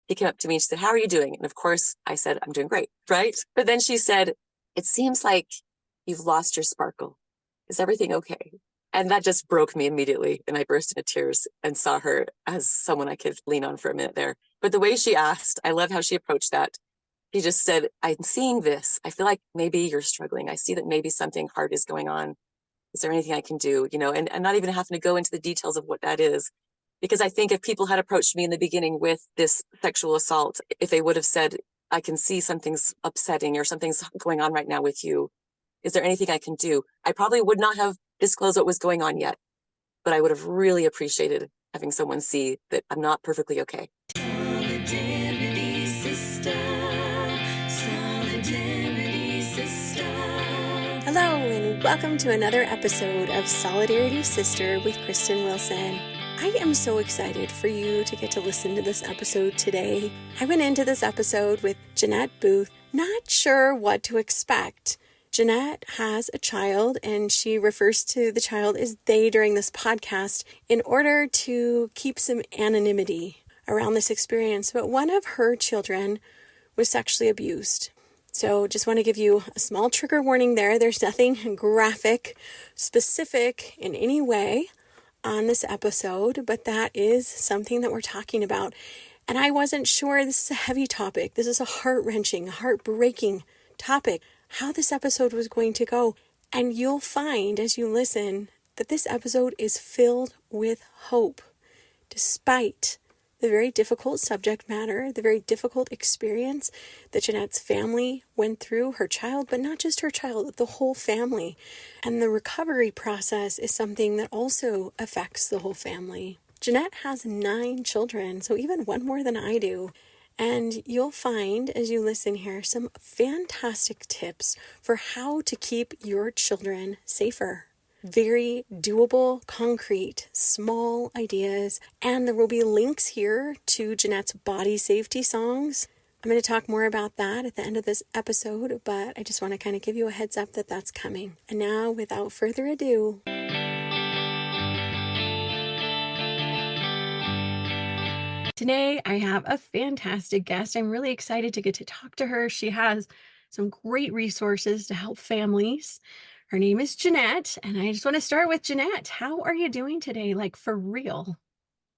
he came up to me and she said, "How are you doing?" And of course I said, "I'm doing great." Right. But then she said, "It seems like you've lost your sparkle. Is everything okay?" And that just broke me immediately. And I burst into tears and saw her as someone I could lean on for a minute there. But the way she asked, I love how she approached that. He just said, "I'm seeing this. I feel like maybe you're struggling. I see that maybe something hard is going on. Is there anything I can do?" And not even having to go into the details of what that is. Because I think if people had approached me in the beginning with this sexual assault, if they would have said, "I can see something's upsetting or something's going on right now with you. Is there anything I can do?" I probably would not have disclosed what was going on yet, but I would have really appreciated having someone see that I'm not perfectly okay. Solidarity Sister, Solidarity Sister. Hello, and welcome to another episode of Solidarity Sister with Kristen Wilson. I am so excited for you to get to listen to this episode today. I went into this episode with Jennette Booth, not sure what to expect. Jennette has a child, and she refers to the child as they during this podcast in order to keep some anonymity around this experience. But one of her children was sexually abused. So just want to give you a small trigger warning there. There's nothing graphic, specific in any way on this episode, but that is something that we're talking about. And I wasn't sure, this is a heavy topic. This is a heart-wrenching, heartbreaking topic, how this episode was going to go. And you'll find as you listen that this episode is filled with hope, despite the very difficult subject matter, the very difficult experience that Jennette's family went through, her child, but not just her child, the whole family. And the recovery process is something that also affects the whole family. Jennette has 9 children, so even one more than I do. And you'll find, as you listen here, some fantastic tips for how to keep your children safer. Very doable, concrete, small ideas. And there will be links here to Jennette's body safety songs. I'm going to talk more about that at the end of this episode, but I just want to kind of give you a heads up that that's coming. And now, without further ado, today, I have a fantastic guest. I'm really excited to get to talk to her. She has some great resources to help families. Her name is Jennette, and I just want to start with Jennette. How are you doing today? Like, for real?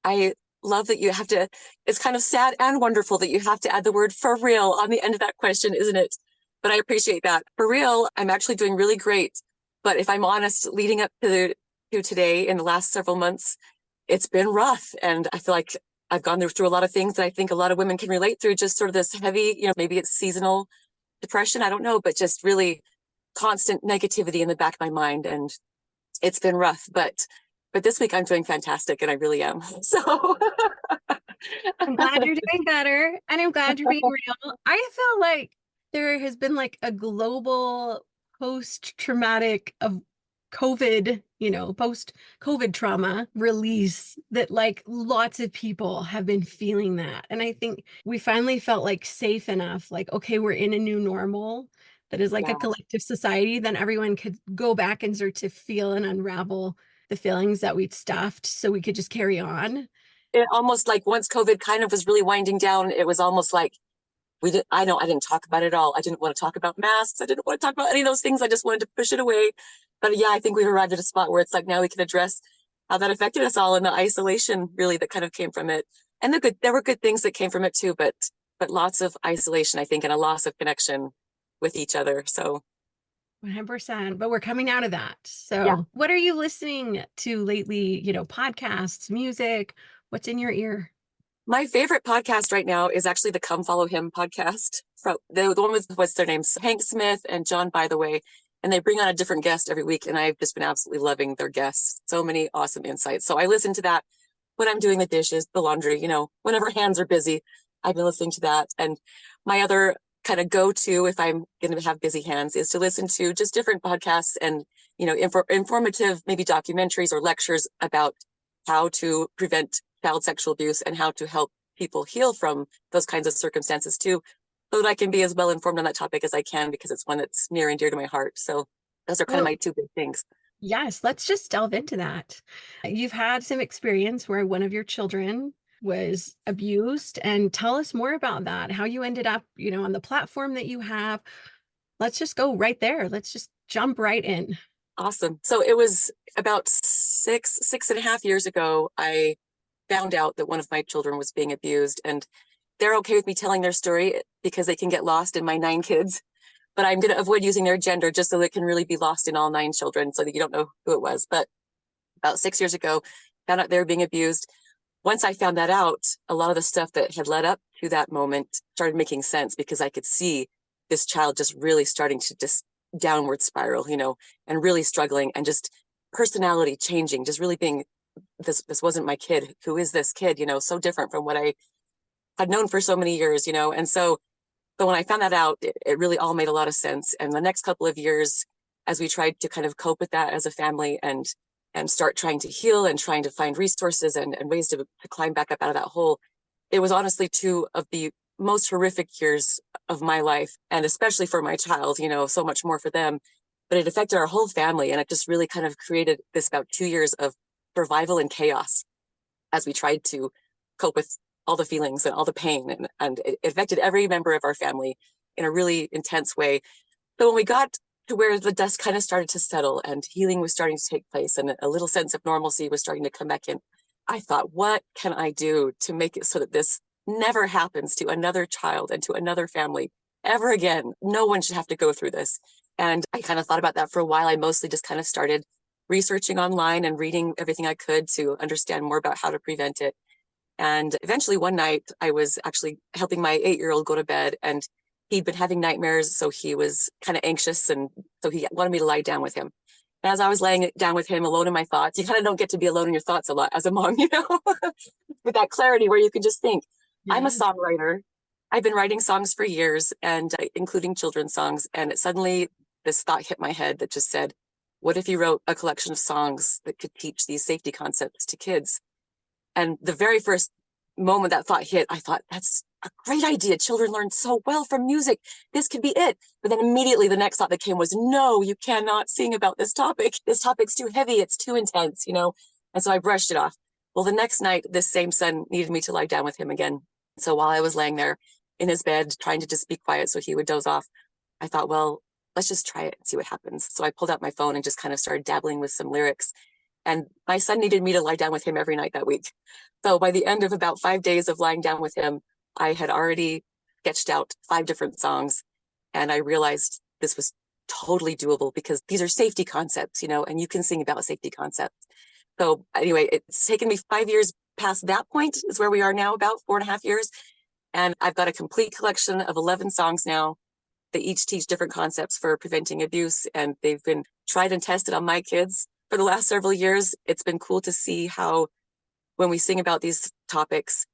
I love that you have to, it's kind of sad and wonderful that you have to add the word "for real" on the end of that question, isn't it? But I appreciate that. For real, I'm actually doing really great. But if I'm honest, leading up to today in the last several months, it's been rough. And I feel like I've gone through a lot of things that I think a lot of women can relate through, just sort of this heavy, maybe it's seasonal depression, I don't know, but just really constant negativity in the back of my mind. And it's been rough, but this week I'm doing fantastic, and I really am. So I'm glad you're doing better, and I'm glad you're being real. I feel like there has been like a global post-traumatic of COVID, post-COVID trauma release that like lots of people have been feeling that. And I think we finally felt like safe enough, like, okay, we're in a new normal that is like a yeah, collective society, then everyone could go back and start to feel and unravel the feelings that we'd stuffed so we could just carry on. it almost like once COVID kind of was really winding down, it was almost like I didn't talk about it at all. I didn't want to talk about masks. I didn't want to talk about any of those things. I just wanted to push it away. But yeah, I think we've arrived at a spot where it's like now we can address how that affected us all and the isolation really that kind of came from it. And there were good things that came from it too, but lots of isolation, I think, and a loss of connection with each other. So 100%, but we're coming out of that. yeah. So what are you listening to lately? Podcasts, music, what's in your ear? My favorite podcast right now is actually the Come Follow Him podcast. From the one with, what's their names? Hank Smith and John, by the way. And they bring on a different guest every week. And I've just been absolutely loving their guests. So many awesome insights. So I listen to that when I'm doing the dishes, the laundry, whenever hands are busy, I've been listening to that. And my other kind of go-to, if I'm going to have busy hands, is to listen to just different podcasts and, informative, maybe documentaries or lectures about how to prevent child sexual abuse and how to help people heal from those kinds of circumstances too, so that I can be as well informed on that topic as I can, because it's one that's near and dear to my heart. So those are kind of my 2 big things. Yes, let's just delve into that. You've had some experience where one of your children was abused. And tell us more about that, how you ended up, on the platform that you have. Let's just go right there. Let's just jump right in. Awesome. So it was about 6.5 years ago, I found out that one of my children was being abused, and they're okay with me telling their story because they can get lost in my 9 kids. But I'm going to avoid using their gender just so it can really be lost in all 9 children so that you don't know who it was. But about 6 years ago, found out they were being abused. Once I found that out, a lot of the stuff that had led up to that moment started making sense because I could see this child just really starting to just downward spiral, and really struggling and just personality changing, just really being, this wasn't my kid. Who is this kid? So different from what I had known for so many years, and so when I found that out, it really all made a lot of sense. And the next couple of years, as we tried to kind of cope with that as a family and start trying to heal and trying to find resources and ways to climb back up out of that hole, it was honestly 2 of the most horrific years of my life, and especially for my child, so much more for them. But it affected our whole family, and it just really kind of created this about 2 years of survival and chaos as we tried to cope with all the feelings and all the pain, and it affected every member of our family in a really intense way. So when we got to where the dust kind of started to settle and healing was starting to take place and a little sense of normalcy was starting to come back in, I thought, what can I do to make it so that this never happens to another child and to another family ever again? No one should have to go through this. And I kind of thought about that for a while. I mostly just kind of started researching online and reading everything I could to understand more about how to prevent it. And eventually one night I was actually helping my 8-year-old go to bed, and he'd been having nightmares. So he was kind of anxious. And so he wanted me to lie down with him. And as I was laying down with him alone in my thoughts, you kind of don't get to be alone in your thoughts a lot as a mom, with that clarity where you can just think. Yeah. I'm a songwriter. I've been writing songs for years, and including children's songs. And suddenly this thought hit my head that just said, what if you wrote a collection of songs that could teach these safety concepts to kids? And the very first moment that thought hit, I thought, that's a great idea. Children learn so well from music. This could be it. But then immediately the next thought that came was, no, you cannot sing about this topic. This topic's too heavy. It's too intense, And so I brushed it off. Well, the next night, this same son needed me to lie down with him again. So while I was laying there in his bed, trying to just be quiet so he would doze off, I thought, well, let's just try it and see what happens. So I pulled out my phone and just kind of started dabbling with some lyrics. And my son needed me to lie down with him every night that week. So by the end of about 5 days of lying down with him, I had already sketched out 5 different songs. And I realized this was totally doable because these are safety concepts, and you can sing about safety concepts. So anyway, it's taken me 5 years past that point is where we are now, about 4.5 years. And I've got a complete collection of 11 songs now. They each teach different concepts for preventing abuse, and they've been tried and tested on my kids for the last several years. It's been cool to see how when we sing about these topics,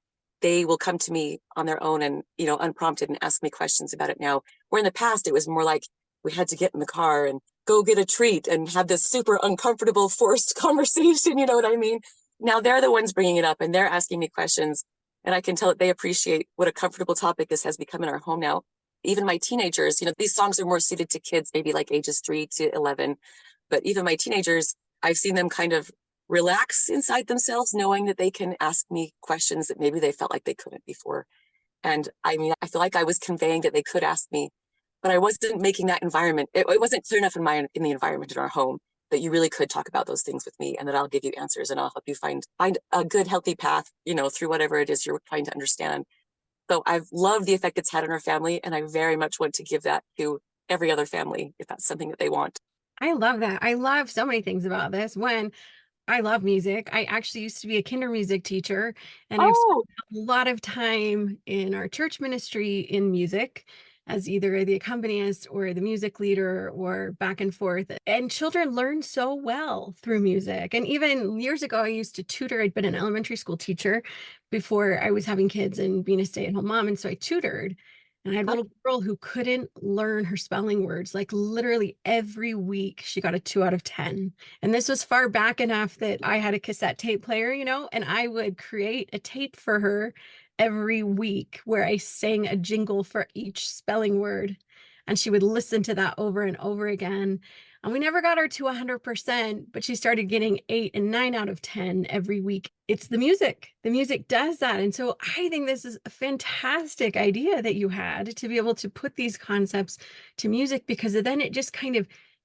they will come to me on their own and, unprompted and ask me questions about it now. Where in the past, it was more like we had to get in the car and go get a treat and have this super uncomfortable, forced conversation. You know what I mean? Now they're the ones bringing it up and they're asking me questions. And I can tell that they appreciate what a comfortable topic this has become in our home now. Even my teenagers, these songs are more suited to kids, maybe like ages 3 to 11. But even my teenagers, I've seen them kind of relax inside themselves, knowing that they can ask me questions that maybe they felt like they couldn't before. And I mean, I feel like I was conveying that they could ask me, but I wasn't making that environment. It wasn't clear enough in the environment in our home that you really could talk about those things with me and that I'll give you answers and I'll help you find a good, healthy path, through whatever it is you're trying to understand. So I've loved the effect it's had on our family, and I very much want to give that to every other family if that's something that they want. I love that. I love so many things about this. When I love music. I actually used to be a kinder music teacher, and I've spent Oh, a lot of time in our church ministry in music as either the accompanist or the music leader or back and forth. And children learn so well through music. And even years ago, I used to tutor. I'd been an elementary school teacher before I was having kids and being a stay-at-home mom. And so I tutored. And I had a little girl who couldn't learn her spelling words. Like literally every week, she got a 2 out of 10. And this was far back enough that I had a cassette tape player, and I would create a tape for her every week where I sang a jingle for each spelling word. And she would listen to that over and over again. And we never got her to 100%, but she started getting 8 and 9 out of 10 every week. It's the music. The music does that. And so I think this is a fantastic idea that you had to be able to put these concepts to music, because then it just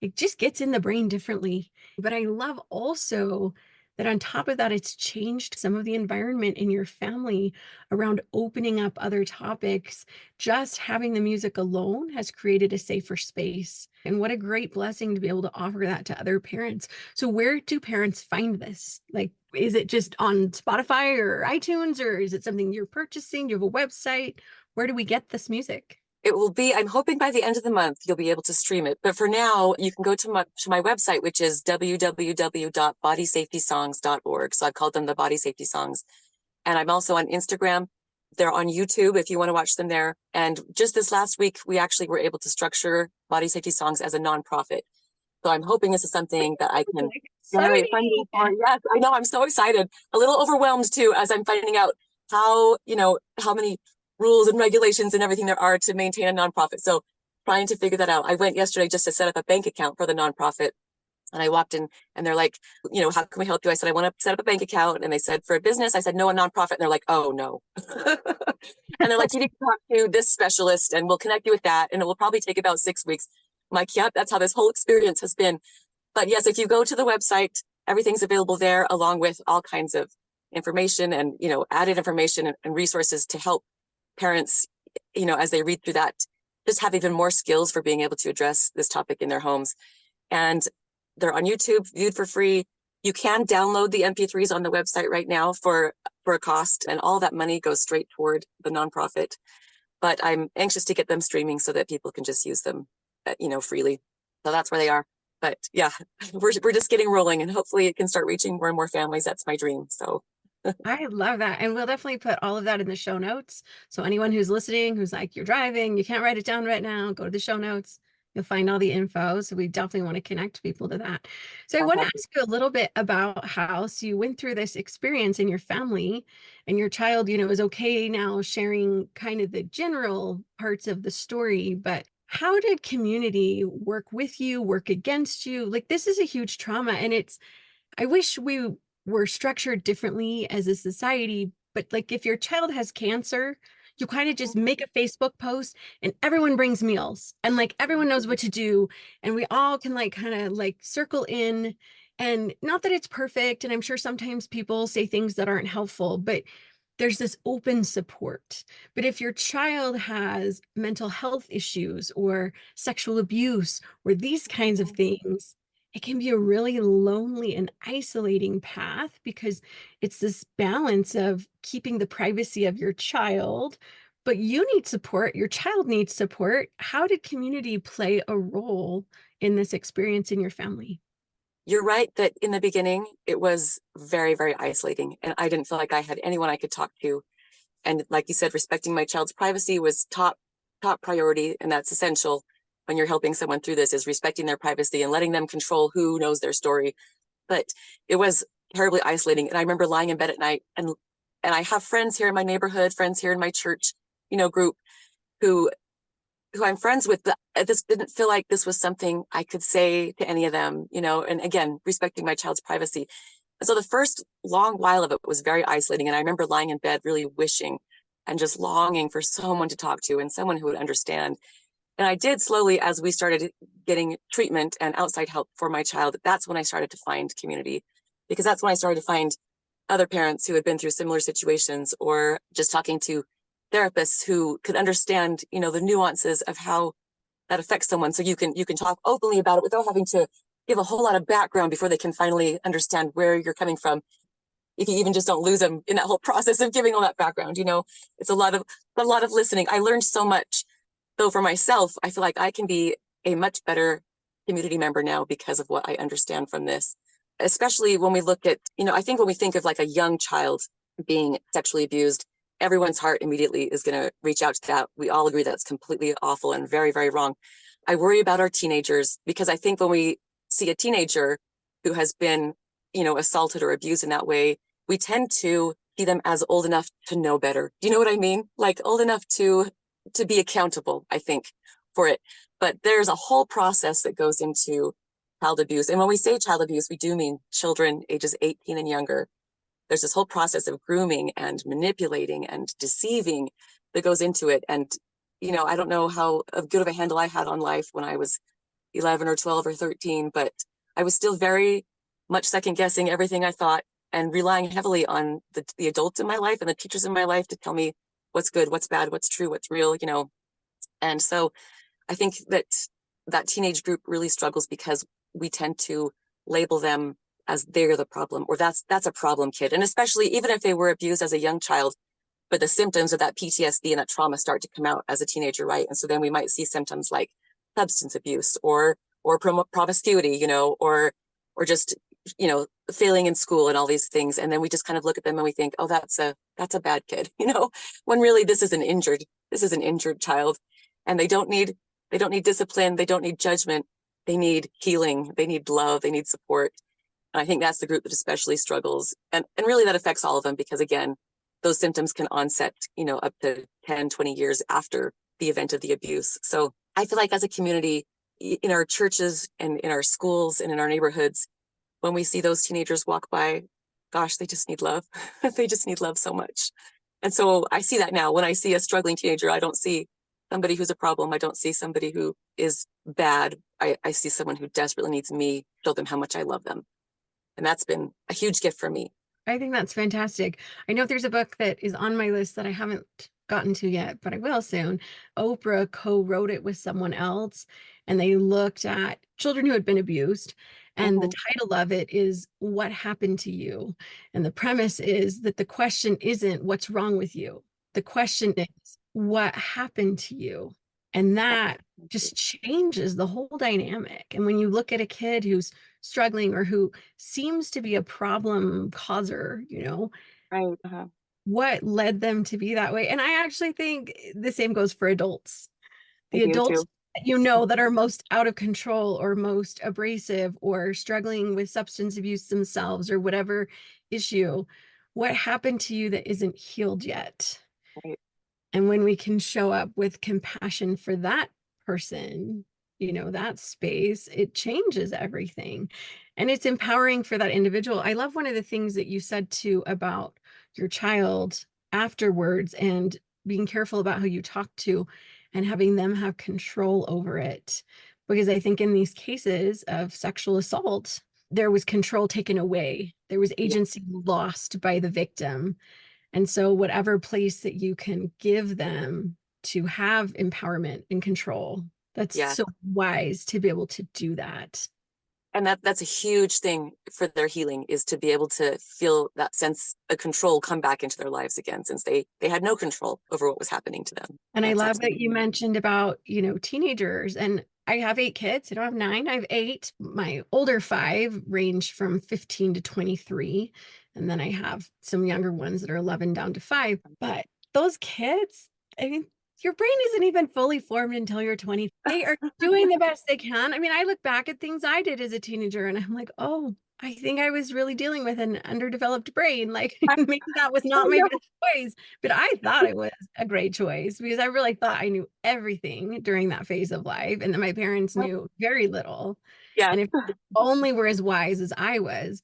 it just gets in the brain differently. But I love also that on top of that, it's changed some of the environment in your family around opening up other topics. Just having the music alone has created a safer space. And what a great blessing to be able to offer that to other parents. So where do parents find this? Like, is it just on Spotify or iTunes, or is it something you're purchasing? Do you have a website? Where do we get this music? It will be, I'm hoping by the end of the month, you'll be able to stream it. But for now, you can go to my website, which is www.bodysafetysongs.org. So I've called them the Body Safety Songs. And I'm also on Instagram. They're on YouTube if you want to watch them there. And just this last week, we actually were able to structure Body Safety Songs as a nonprofit. So I'm hoping this is something that I can generate funding for. Yes, I know. I'm so excited. A little overwhelmed too, as I'm finding out how many rules and regulations and everything there are to maintain a nonprofit. So trying to figure that out. I went yesterday just to set up a bank account for the nonprofit. And I walked in and they're like, how can we help you? I said, I want to set up a bank account. And they said, for a business? I said, no, a nonprofit. And they're like, oh, no. And they're like, you need to talk to this specialist and we'll connect you with that. And it will probably take about 6 weeks. I'm like, yep, that's how this whole experience has been. But yes, if you go to the website, everything's available there, along with all kinds of information and, added information and resources to help parents, as they read through that, just have even more skills for being able to address this topic in their homes. And they're on YouTube, viewed for free. You can download the MP3s on the website right now for a cost, and all that money goes straight toward the nonprofit. But I'm anxious to get them streaming so that people can just use them, freely. So that's where they are. But yeah, we're just getting rolling, and hopefully it can start reaching more and more families. That's my dream. So I love that. And we'll definitely put all of that in the show notes. So anyone who's listening, who's like, you're driving, you can't write it down right now, go to the show notes. You'll find all the info. So we definitely want to connect people to that. So I want to ask you a little bit about how you went through this experience in your family, and your child, is okay now sharing kind of the general parts of the story, but how did community work with you, work against you? Like, this is a huge trauma, and I wish we were structured differently as a society, but like, if your child has cancer, you kind of just make a Facebook post and everyone brings meals, and like everyone knows what to do, and we all can like kind of like circle in. And not that it's perfect, and I'm sure sometimes people say things that aren't helpful, but there's this open support. But if your child has mental health issues or sexual abuse or these kinds of things, it can be a really lonely and isolating path, because it's this balance of keeping the privacy of your child, but you need support, your child needs support. How did community play a role in this experience in your family? You're right that in the beginning, it was very, very isolating, and I didn't feel like I had anyone I could talk to. And like you said, respecting my child's privacy was top priority, and that's essential when you're helping someone through this, is respecting their privacy and letting them control who knows their story. But it was terribly isolating. And I remember lying in bed at night, and I have friends here in my neighborhood, friends here in my church, group who I'm friends with. This didn't feel like this was something I could say to any of them, and again, respecting my child's privacy. And so the first long while of it was very isolating. And I remember lying in bed really wishing and just longing for someone to talk to and someone who would understand. And I did slowly, as we started getting treatment and outside help for my child, that's when I started to find community, because that's when I started to find other parents who had been through similar situations, or just talking to therapists who could understand, the nuances of how that affects someone. So you can talk openly about it without having to give a whole lot of background before they can finally understand where you're coming from. If you even just don't lose them in that whole process of giving all that background, it's a lot of listening. I learned so much. Though for myself, I feel like I can be a much better community member now because of what I understand from this, especially when we look at, I think when we think of like a young child being sexually abused, everyone's heart immediately is going to reach out to that. We all agree that's completely awful and very, very wrong. I worry about our teenagers, because I think when we see a teenager who has been, assaulted or abused in that way, we tend to see them as old enough to know better. Do you know what I mean? Like old enough to be accountable, I think, for it. But there's a whole process that goes into child abuse. And when we say child abuse, we do mean children ages 18 and younger. There's this whole process of grooming and manipulating and deceiving that goes into it. And, I don't know how good of a handle I had on life when I was 11 or 12 or 13, but I was still very much second guessing everything I thought and relying heavily on the adults in my life and the teachers in my life to tell me what's good, what's bad, what's true, what's real, And so I think that teenage group really struggles because we tend to label them as they're the problem, or that's a problem kid. And especially even if they were abused as a young child, but the symptoms of that PTSD and that trauma start to come out as a teenager, right? And so then we might see symptoms like substance abuse or promiscuity, or just, failing in school and all these things. And then we just kind of look at them and we think, oh, that's a bad kid, when really this is an injured child, and they don't need discipline. They don't need judgment. They need healing. They need love. They need support. And I think that's the group that especially struggles. And really that affects all of them because, again, those symptoms can onset, up to 10, 20 years after the event of the abuse. So I feel like as a community, in our churches and in our schools and in our neighborhoods, when we see those teenagers walk by, gosh, they just need love. They just need love so much. And so I see that now. When I see a struggling teenager, I don't see somebody who's a problem. I don't see somebody who is bad. I see someone who desperately needs me to show them how much I love them. And that's been a huge gift for me. I think that's fantastic. I know there's a book that is on my list that I haven't gotten to yet, but I will soon. Oprah co-wrote it with someone else, and they looked at children who had been abused. And the title of it is What Happened to You? And the premise is that the question isn't what's wrong with you. The question is what happened to you? And that just changes the whole dynamic. And when you look at a kid who's struggling or who seems to be a problem causer, Right. what led them to be that way? And I actually think the same goes for adults. The I do adults too. that are most out of control or most abrasive or struggling with substance abuse themselves or whatever issue, what happened to you that isn't healed yet? Right. And when we can show up with compassion for that person, that space, it changes everything. And it's empowering for that individual. I love one of the things that you said too about your child afterwards and being careful about who you talk to and having them have control over it. Because I think in these cases of sexual assault, there was control taken away. There was agency lost by the victim. And so whatever place that you can give them to have empowerment and control, that's Yeah. so wise to be able to do that. And that's a huge thing for their healing, is to be able to feel that sense of control come back into their lives again, since they had no control over what was happening to them. And I That's love that you absolutely. mentioned about, teenagers. And I have 8 kids. I don't have 9, I have 8. My older 5 range from 15 to 23. And then I have some younger ones that are 11 down to 5. But those kids, I mean, your brain isn't even fully formed until you're 20. They are doing the best they can. I mean, I look back at things I did as a teenager and I'm like, oh, I think I was really dealing with an underdeveloped brain. Like maybe that was not Oh, my no. best choice, but I thought it was a great choice because I really thought I knew everything during that phase of life and that my parents knew very little. Yeah. And if only were as wise as I was,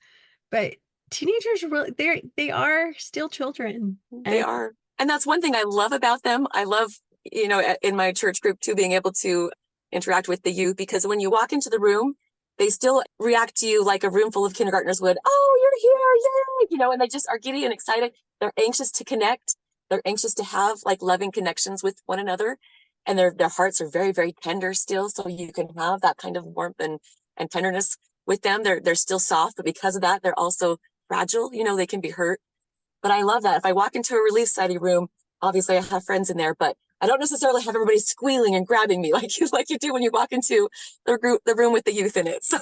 but teenagers really, they are still children. They are. And that's one thing I love about them. I love, in my church group too, being able to interact with the youth, because when you walk into the room, they still react to you like a room full of kindergartners would. Oh, you're here. Yay. And they just are giddy and excited. They're anxious to connect. They're anxious to have like loving connections with one another. And their hearts are very, very tender still. So you can have that kind of warmth and tenderness with them. They're still soft, but because of that, they're also fragile. They can be hurt. But I love that. If I walk into a Relief Society room, obviously I have friends in there, but I don't necessarily have everybody squealing and grabbing me like you do when you walk into the room with the youth in it. So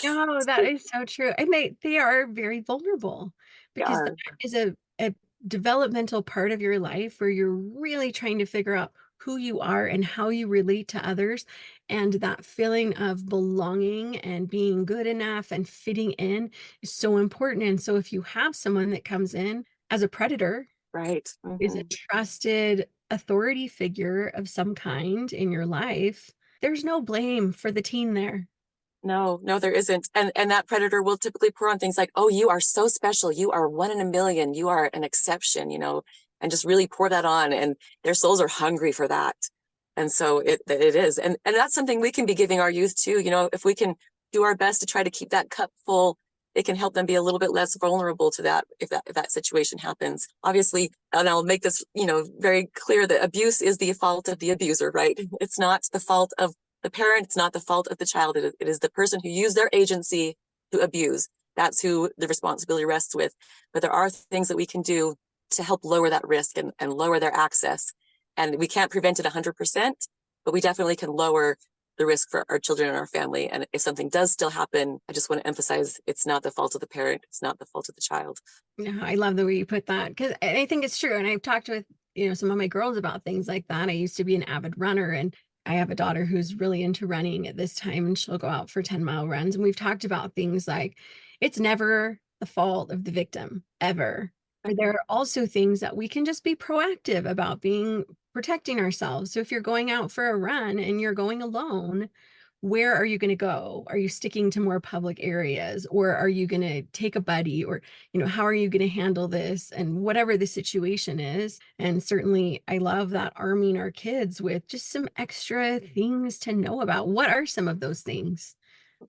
No, that is so true. And they are very vulnerable they because that are. is a developmental part of your life where you're really trying to figure out who you are and how you relate to others. And that feeling of belonging and being good enough and fitting in is so important. And so if you have someone that comes in as a predator, Right. is a trusted authority figure of some kind in your life, there's no blame for the teen there. No, there isn't. And that predator will typically pour on things like, oh, you are so special. You are one in a million. You are an exception, and just really pour that on. And their souls are hungry for that. And so it is. And that's something we can be giving our youth too. If we can do our best to try to keep that cup full, it can help them be a little bit less vulnerable to that if that situation happens. Obviously, and I'll make this, very clear that abuse is the fault of the abuser, right? It's not the fault of the parent, it's not the fault of the child. It is the person who used their agency to abuse. That's who the responsibility rests with. But there are things that we can do to help lower that risk and lower their access. And we can't prevent it 100%, but we definitely can lower the risk for our children and our family. And if something does still happen, I just want to emphasize it's not the fault of the parent. It's not the fault of the child. No, I love the way you put that, because I think it's true. And I've talked with, some of my girls about things like that. I used to be an avid runner, and I have a daughter who's really into running at this time, and she'll go out for 10-mile runs. And we've talked about things like it's never the fault of the victim, ever. But there are also things that we can just be proactive about protecting ourselves. So if you're going out for a run and you're going alone, where are you going to go? Are you sticking to more public areas, or are you going to take a buddy, or, how are you going to handle this, and whatever the situation is? And certainly I love that arming our kids with just some extra things to know about. What are some of those things?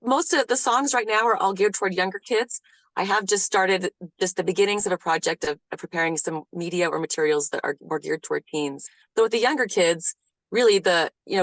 Most of the songs right now are all geared toward younger kids. I have just started the beginnings of a project of preparing some media or materials that are more geared toward teens. So with the younger kids, really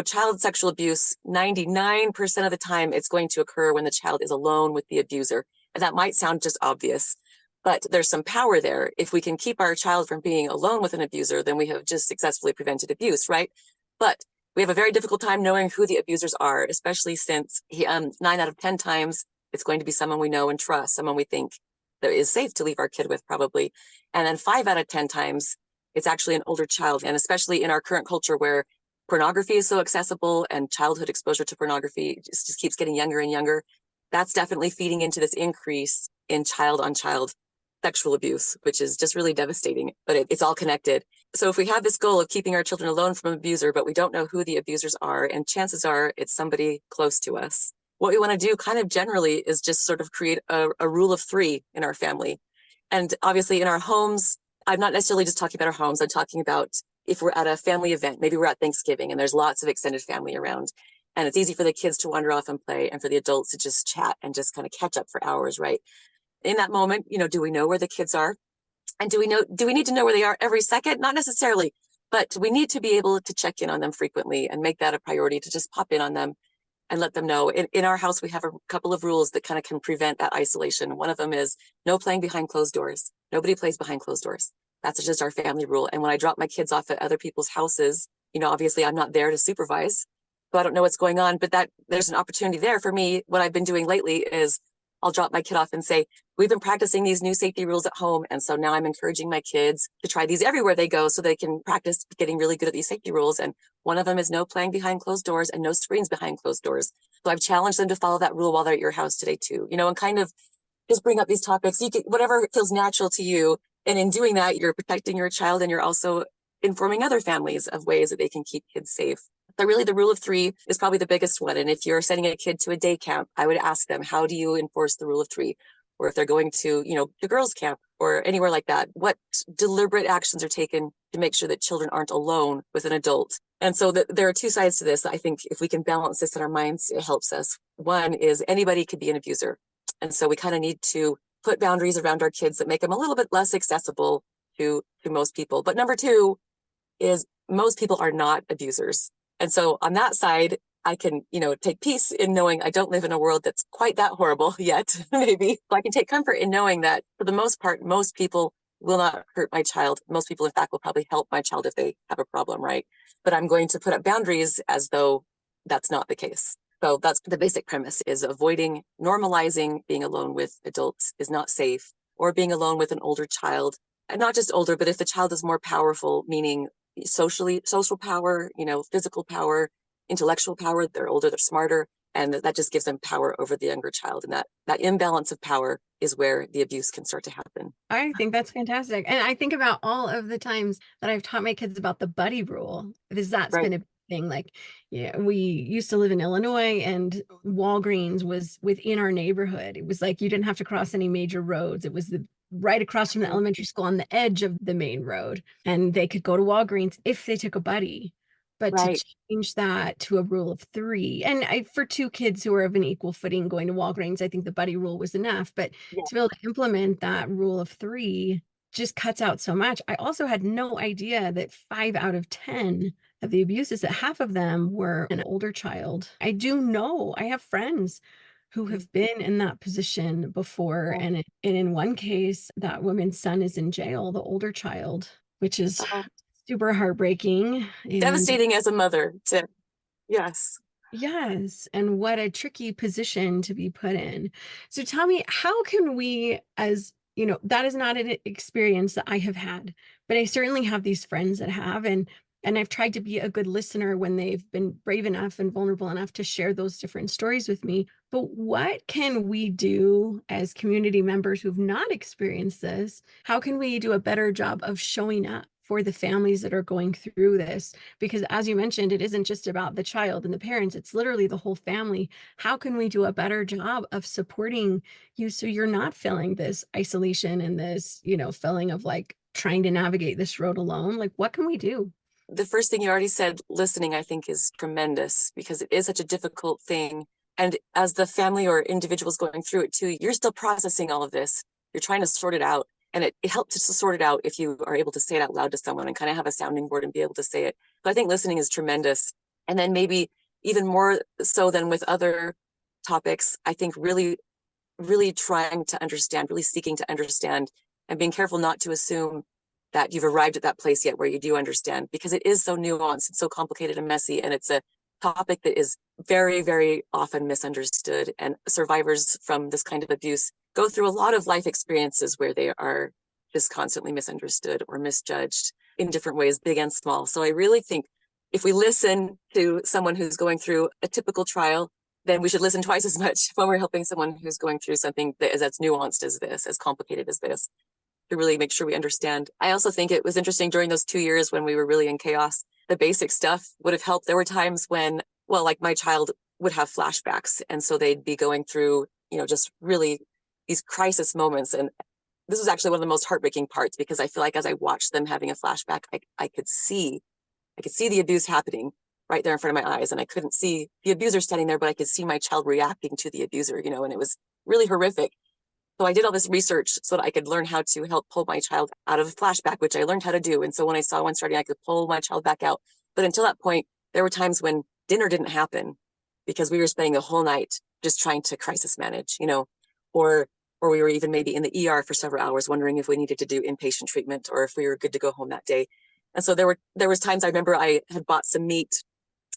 child sexual abuse, 99% of the time it's going to occur when the child is alone with the abuser. And that might sound just obvious, but there's some power there. If we can keep our child from being alone with an abuser, then we have just successfully prevented abuse, right? But we have a very difficult time knowing who the abusers are, especially since 9 out of 10 times it's going to be someone we know and trust, someone we think that is safe to leave our kid with, probably. And then 5 out of 10 times it's actually an older child. And especially in our current culture where pornography is so accessible and childhood exposure to pornography just keeps getting younger and younger, that's definitely feeding into this increase in child on child sexual abuse, which is just really devastating, but it's all connected. So if we have this goal of keeping our children alone from an abuser, but we don't know who the abusers are, and chances are it's somebody close to us, what we want to do kind of generally is just sort of create a rule of 3 in our family. And obviously in our homes, I'm not necessarily just talking about our homes. I'm talking about if we're at a family event, maybe we're at Thanksgiving and there's lots of extended family around, and it's easy for the kids to wander off and play and for the adults to just chat and just kind of catch up for hours, right? In that moment, do we know where the kids are? And do we need to know where they are every second? Not necessarily, but we need to be able to check in on them frequently and make that a priority, to just pop in on them and let them know. In our house, we have a couple of rules that kind of can prevent that isolation. One of them is no playing behind closed doors. Nobody plays behind closed doors. That's just our family rule. And when I drop my kids off at other people's houses, obviously I'm not there to supervise, so I don't know what's going on, but that there's an opportunity there for me. What I've been doing lately is I'll drop my kid off and say, we've been practicing these new safety rules at home. And so now I'm encouraging my kids to try these everywhere they go so they can practice getting really good at these safety rules. And one of them is no playing behind closed doors and no screens behind closed doors. So I've challenged them to follow that rule while they're at your house today too, and kind of just bring up these topics. You can, whatever feels natural to you. And in doing that, you're protecting your child and you're also informing other families of ways that they can keep kids safe. But really, the rule of 3 is probably the biggest one. And if you're sending a kid to a day camp, I would ask them, how do you enforce the rule of 3? Or if they're going to, the girls' camp or anywhere like that, what deliberate actions are taken to make sure that children aren't alone with an adult? And so there are 2 sides to this. I think if we can balance this in our minds, it helps us. One is anybody could be an abuser. And so we kind of need to put boundaries around our kids that make them a little bit less accessible to most people. But number 2 is most people are not abusers. And so on that side, I can, take peace in knowing I don't live in a world that's quite that horrible yet, maybe. So I can take comfort in knowing that for the most part, most people will not hurt my child. Most people, in fact, will probably help my child if they have a problem, right? But I'm going to put up boundaries as though that's not the case. So that's the basic premise, is avoiding normalizing being alone with adults is not safe, or being alone with an older child. And not just older, but if the child is more powerful, meaning social power, physical power, intellectual power, they're older, they're smarter, and that just gives them power over the younger child. And that imbalance of power is where the abuse can start to happen. I think that's fantastic. And I think about all of the times that I've taught my kids about the buddy rule, because that's Right. been a thing. Like, yeah, we used to live in Illinois, and Walgreens was within our neighborhood. It was like you didn't have to cross any major roads. It was right across from the Mhm. elementary school on the edge of the main road, and they could go to Walgreens if they took a buddy. But to Right. change that to a rule of three, and for two kids who are of an equal footing going to Walgreens, I think the buddy rule was enough. But Yeah. to be able to implement that rule of three just cuts out so much. I also had no idea that 5 out of 10 of the abuses, that half of them were an older child. I do know, I have friends who Mhm. have been in that position before. Yeah. And in one case, that woman's son is in jail, the older child, which is Oh, super heartbreaking. And devastating as a mother to, yes. yes, and what a tricky position to be put in. So tell me, how can we, as you know, that is not an experience that I have had, but I certainly have these friends that have, and I've tried to be a good listener when they've been brave enough and vulnerable enough to share those different stories with me. But what can we do as community members who've not experienced this? How can we do a better job of showing up for the families that are going through this? Because as you mentioned, it isn't just about the child and the parents, it's literally the whole family. How can we do a better job of supporting you so you're not feeling this isolation and this, feeling of like trying to navigate this road alone? Like, what can we do? The first thing you already said, listening, I think is tremendous because it is such a difficult thing. And as the family or individuals going through it too, you're still processing all of this. You're trying to sort it out. And it helps to sort it out if you are able to say it out loud to someone and kind of have a sounding board and be able to say it. But I think listening is tremendous. And then maybe even more so than with other topics, I think really, really trying to understand, really seeking to understand and being careful not to assume that you've arrived at that place yet where you do understand, because it is so nuanced and so complicated and messy. And it's a topic that is very, very often misunderstood. And survivors from this kind of abuse go through a lot of life experiences where they are just constantly misunderstood or misjudged in different ways, big and small. So I really think if we listen to someone who's going through a typical trial, then we should listen twice as much when we're helping someone who's going through something that is as nuanced as this, as complicated as this, to really make sure we understand. I also think it was interesting during those 2 years when we were really in chaos, the basic stuff would have helped. There were times when, well, like my child would have flashbacks. And so they'd be going through, just really these crisis moments. And this was actually one of the most heartbreaking parts because I feel like as I watched them having a flashback, I could see the abuse happening right there in front of my eyes. And I couldn't see the abuser standing there, but I could see my child reacting to the abuser, and it was really horrific. So I did all this research so that I could learn how to help pull my child out of a flashback, which I learned how to do. And so when I saw one starting, I could pull my child back out. But until that point, there were times when dinner didn't happen because we were spending the whole night just trying to crisis manage, or we were even maybe in the ER for several hours, wondering if we needed to do inpatient treatment or if we were good to go home that day. And so there was times I remember I had bought some meat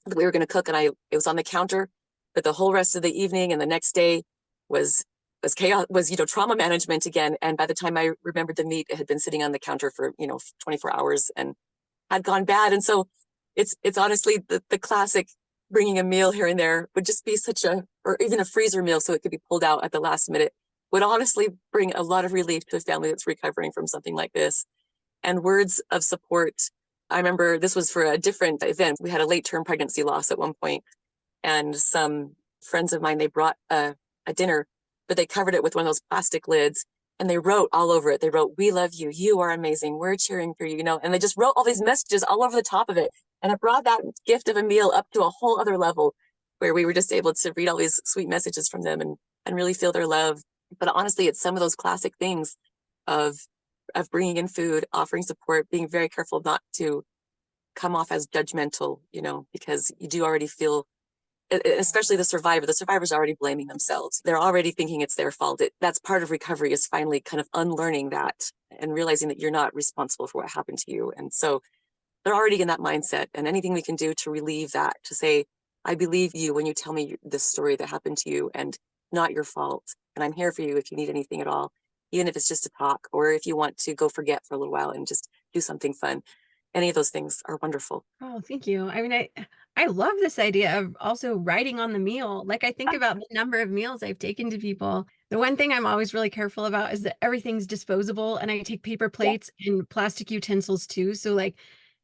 that we were going to cook, and it was on the counter, but the whole rest of the evening and the next day was chaos, was trauma management again. And by the time I remembered the meat, it had been sitting on the counter for 24 hours and had gone bad. And so it's honestly the classic bringing a meal here and there would just be or even a freezer meal so it could be pulled out at the last minute, would honestly bring a lot of relief to a family that's recovering from something like this. And words of support. I remember this was for a different event. We had a late term pregnancy loss at one point, and some friends of mine, they brought a dinner, but they covered it with one of those plastic lids, and they wrote all over it. They wrote, "We love you. You are amazing. We're cheering for you," and they just wrote all these messages all over the top of it. And it brought that gift of a meal up to a whole other level where we were just able to read all these sweet messages from them and really feel their love. But honestly, it's some of those classic things of bringing in food, offering support, being very careful not to come off as judgmental, because you do already feel, especially the survivor's already blaming themselves. They're already thinking it's their fault. That's part of recovery, is finally kind of unlearning that and realizing that you're not responsible for what happened to you. And so they're already in that mindset, and anything we can do to relieve that, to say, I believe you when you tell me this story that happened to you and not your fault. And I'm here for you if you need anything at all, even if it's just to talk, or if you want to go forget for a little while and just do something fun. Any of those things are wonderful. Oh, thank you. I mean, I love this idea of also writing on the meal. Like, I think about the number of meals I've taken to people. The one thing I'm always really careful about is that everything's disposable, and I take paper Yeah. plates and plastic utensils too. So like,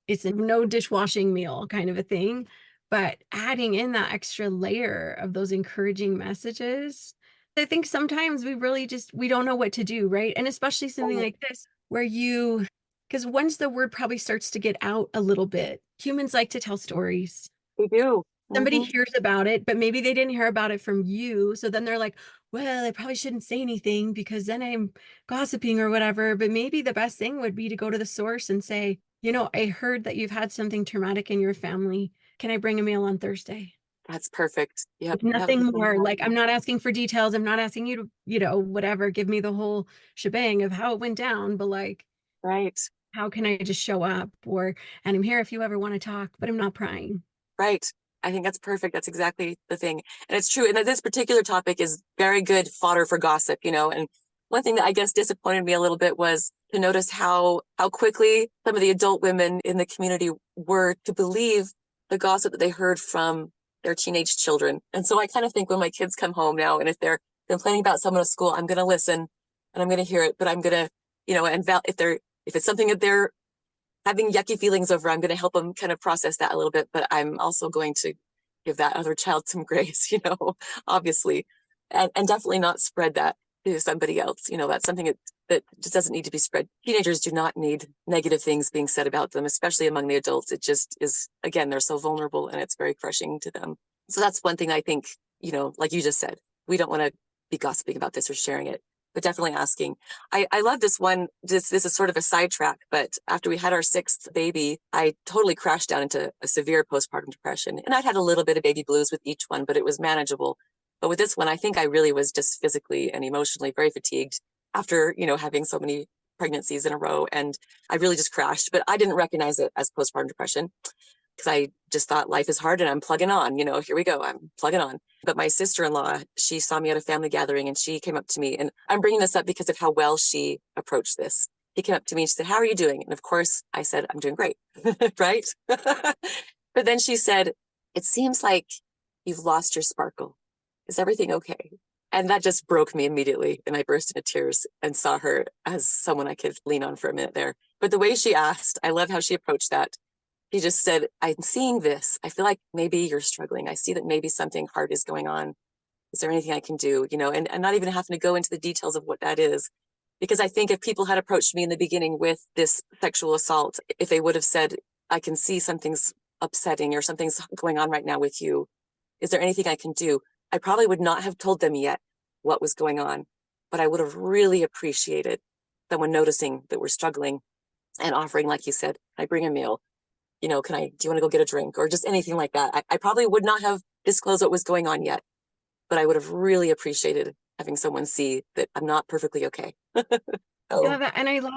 it's a no dishwashing meal kind of a thing. But adding in that extra layer of those encouraging messages, I think sometimes we don't know what to do, right? And especially something Oh, like this, where because once the word probably starts to get out a little bit, humans like to tell stories. we do. Somebody Hmm. hears about it, but maybe they didn't hear about it from you. So then they're like, well, I probably shouldn't say anything because then I'm gossiping or whatever. But maybe the best thing would be to go to the source and say, I heard that you've had something traumatic in your family. Can I bring a meal on Thursday? That's perfect. Yep. Like nothing Yep. more. Like I'm not asking for details. I'm not asking you to, whatever, give me the whole shebang of how it went down. But like, Right. how can I just show up? And I'm here if you ever want to talk, but I'm not prying. Right. I think that's perfect. That's exactly the thing. And it's true. And that this particular topic is very good fodder for gossip, and one thing that I guess disappointed me a little bit was to notice how quickly some of the adult women in the community were to believe the gossip that they heard from their teenage children. And so I kind of think when my kids come home now, and if they're complaining about someone at school, I'm going to listen and I'm going to hear it, but I'm going to, if it's something that they're having yucky feelings over, I'm going to help them kind of process that a little bit, but I'm also going to give that other child some grace, obviously, and definitely not spread that to somebody else. That's something that just doesn't need to be spread. Teenagers do not need negative things being said about them, especially among the adults. It just is, again, they're so vulnerable and it's very crushing to them. So that's one thing I think, like you just said, we don't want to be gossiping about this or sharing it, but definitely asking. I love this one. This is sort of a sidetrack, but after we had our sixth baby, I totally crashed down into a severe postpartum depression. And I'd had a little bit of baby blues with each one, but it was manageable. But with this one, I think I really was just physically and emotionally very fatigued after, having so many pregnancies in a row. And I really just crashed, but I didn't recognize it as postpartum depression because I just thought life is hard and I'm plugging on, here we go, I'm plugging on. But my sister-in-law, she saw me at a family gathering and she came up to me, and I'm bringing this up because of how well she approached this. She came up to me and she said, how are you doing? And of course I said, I'm doing great, right? But then she said, it seems like you've lost your sparkle. Is everything okay? And that just broke me immediately. And I burst into tears and saw her as someone I could lean on for a minute there. But the way she asked, I love how she approached that. He just said, I'm seeing this. I feel like maybe you're struggling. I see that maybe something hard is going on. Is there anything I can do? And not even having to go into the details of what that is. Because I think if people had approached me in the beginning with this sexual assault, if they would have said, I can see something's upsetting or something's going on right now with you. Is there anything I can do? I probably would not have told them yet what was going on, but I would have really appreciated someone noticing that we're struggling and offering, like you said, I bring a meal. Do you want to go get a drink or just anything like that? I probably would not have disclosed what was going on yet, but I would have really appreciated having someone see that I'm not perfectly okay. Yeah, Oh, and I love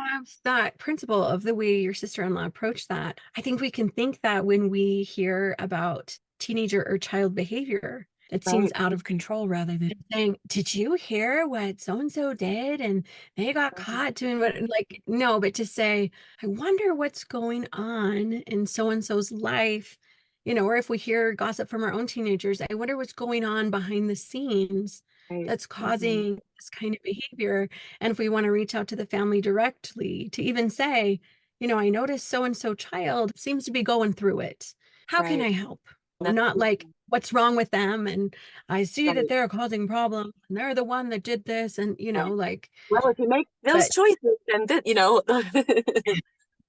that principle of the way your sister-in-law approached that. I think we can think that when we hear about teenager or child behavior, it seems right. out of control rather than saying, did you hear what so-and-so did? And they got caught doing what, like, no, but to say, I wonder what's going on in so-and-so's life, or if we hear gossip from our own teenagers, I wonder what's going on behind the scenes Right. that's Mm-hmm. causing this kind of behavior. And if we want to reach out to the family directly to even say, I noticed so and so child seems to be going through it. How can Right. I help? That's Not like, what's wrong with them? And I see that right. they're causing problems and they're the one that did this. And, Right. like, Well, if you make those but choices, then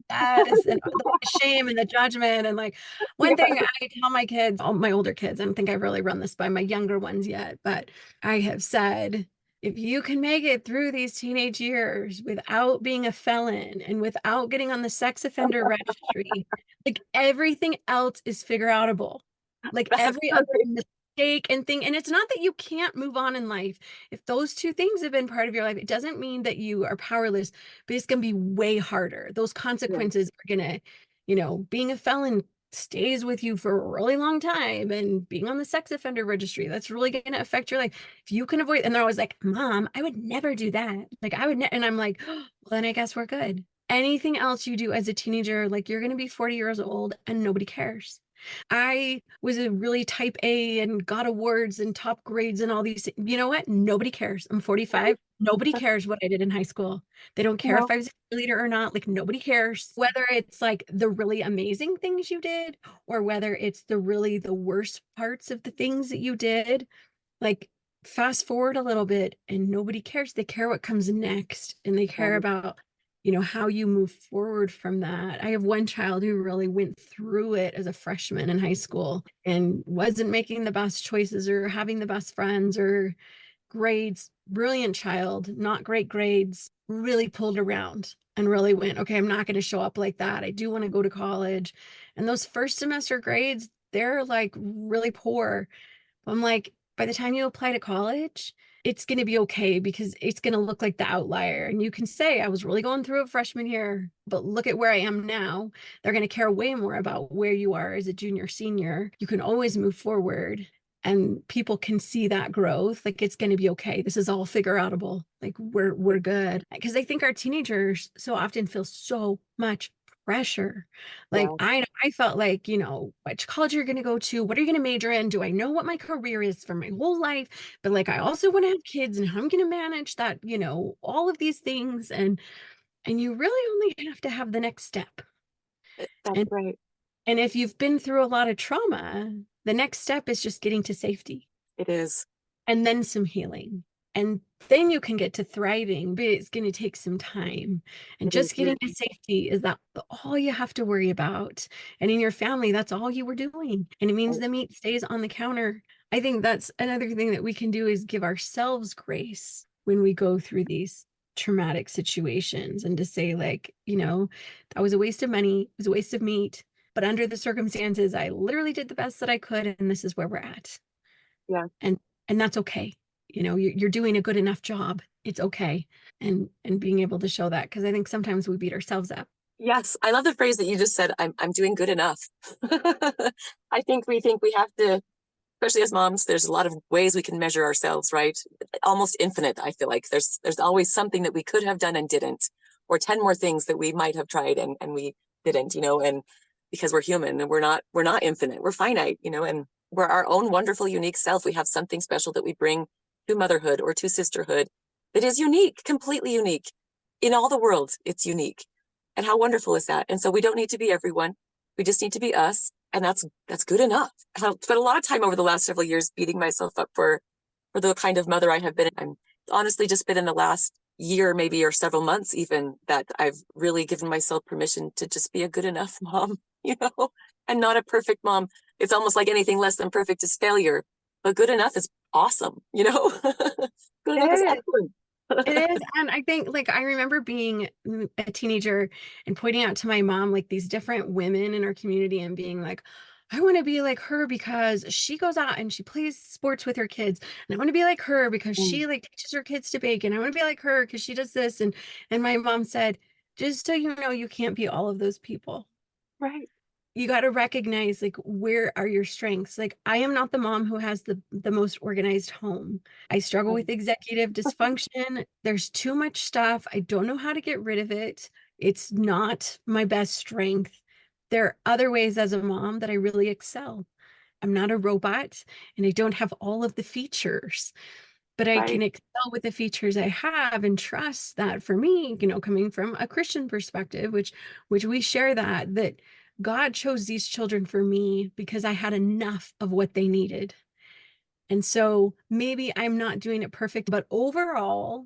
yes, and the shame and the judgment. And like, one yeah, thing I tell my kids, all my older kids, I don't think I've really run this by my younger ones yet, but I have said, if you can make it through these teenage years without being a felon and without getting on the sex offender registry, like everything else is figure outable. Like that's every other perfect. mistake and thing. And it's not that you can't move on in life. If those two things have been part of your life, it doesn't mean that you are powerless, but it's going to be way harder. Those Yeah, consequences are going to, being a felon stays with you for a really long time, and being on the sex offender registry, that's really going to affect your life. If you can avoid, and they're always like, Mom, I would never do that. Like I would, and I'm like, oh, well, then I guess we're good. Anything else you do as a teenager, like you're going to be 40 years old and nobody cares. I was a really type A and got awards and top grades and all these. You know what? Nobody cares. I'm 45. Nobody cares what I did in high school. They don't care if No, I was a leader or not. Like nobody cares whether it's like the really amazing things you did or whether it's the worst parts of the things that you did. Like fast forward a little bit and nobody cares. They care what comes next and they care right. about, how you move forward from that. I have one child who really went through it as a freshman in high school and wasn't making the best choices or having the best friends or grades. Brilliant child, not great grades, really pulled around and really went, okay, I'm not going to show up like that. I do want to go to college. And those first semester grades, they're like really poor. I'm like, by the time you apply to college, it's going to be okay because it's going to look like the outlier. And you can say, I was really going through it freshman year, but look at where I am now. They're going to care way more about where you are as a junior, senior. You can always move forward and people can see that growth. Like it's going to be okay. This is all figure outable. Like we're good. Because I think our teenagers so often feel so much pressure. Like Yeah. I felt like, which college you're going to go to, what are you going to major in? Do I know what my career is for my whole life? But like I also want to have kids and how I'm going to manage that, all of these things and you really only have to have the next step. That's And right. and if you've been through a lot of trauma, the next step is just getting to safety It is. and then some healing. And then you can get to thriving, but it's going to take some time. And It is. just getting to safety is that all you have to worry about. And in your family, that's all you were doing. And it means Right. the meat stays on the counter. I think that's another thing that we can do is give ourselves grace when we go through these traumatic situations and to say, like, that was a waste of money, it was a waste of meat. But under the circumstances, I literally did the best that I could, and this is where we're at. Yeah. And that's okay. You're doing a good enough job. It's okay. And being able to show that because I think sometimes we beat ourselves up. Yes. I love the phrase that you just said. I'm doing good enough. I think we have to, especially as moms, there's a lot of ways we can measure ourselves, right? Almost infinite. I feel like there's always something that we could have done and didn't, or 10 more things that we might have tried and we didn't, and because we're human and we're not infinite, we're finite, and we're our own wonderful, unique self. We have something special that we bring to motherhood or to sisterhood that is unique, completely unique. In all the world, it's unique. And how wonderful is that? And so we don't need to be everyone. We just need to be us. And that's good enough. I've spent a lot of time over the last several years beating myself up for the kind of mother I have been. I'm honestly just been in the last year, maybe, or several months even, that I've really given myself permission to just be a good enough mom, and not a perfect mom. It's almost like anything less than perfect is failure, but good enough is awesome, good enough is It is. excellent. It is. And I think like I remember being a teenager and pointing out to my mom like these different women in our community and being like, I want to be like her because she goes out and she plays sports with her kids. And I want to be like her because Mm, she like teaches her kids to bake. And I want to be like her because she does this. And my mom said, just so you know, you can't be all of those people. right. You got to recognize like where are your strengths. Like I am not the mom who has the most organized home. I struggle with executive dysfunction. There's too much stuff. I don't know how to get rid of it. It's not my best strength. There are other ways as a mom that I really excel. I'm not a robot and I don't have all of the features, but I can Right. excel with the features I have and trust that for me, coming from a Christian perspective, which we share that God chose these children for me because I had enough of what they needed. And so maybe I'm not doing it perfect, but overall,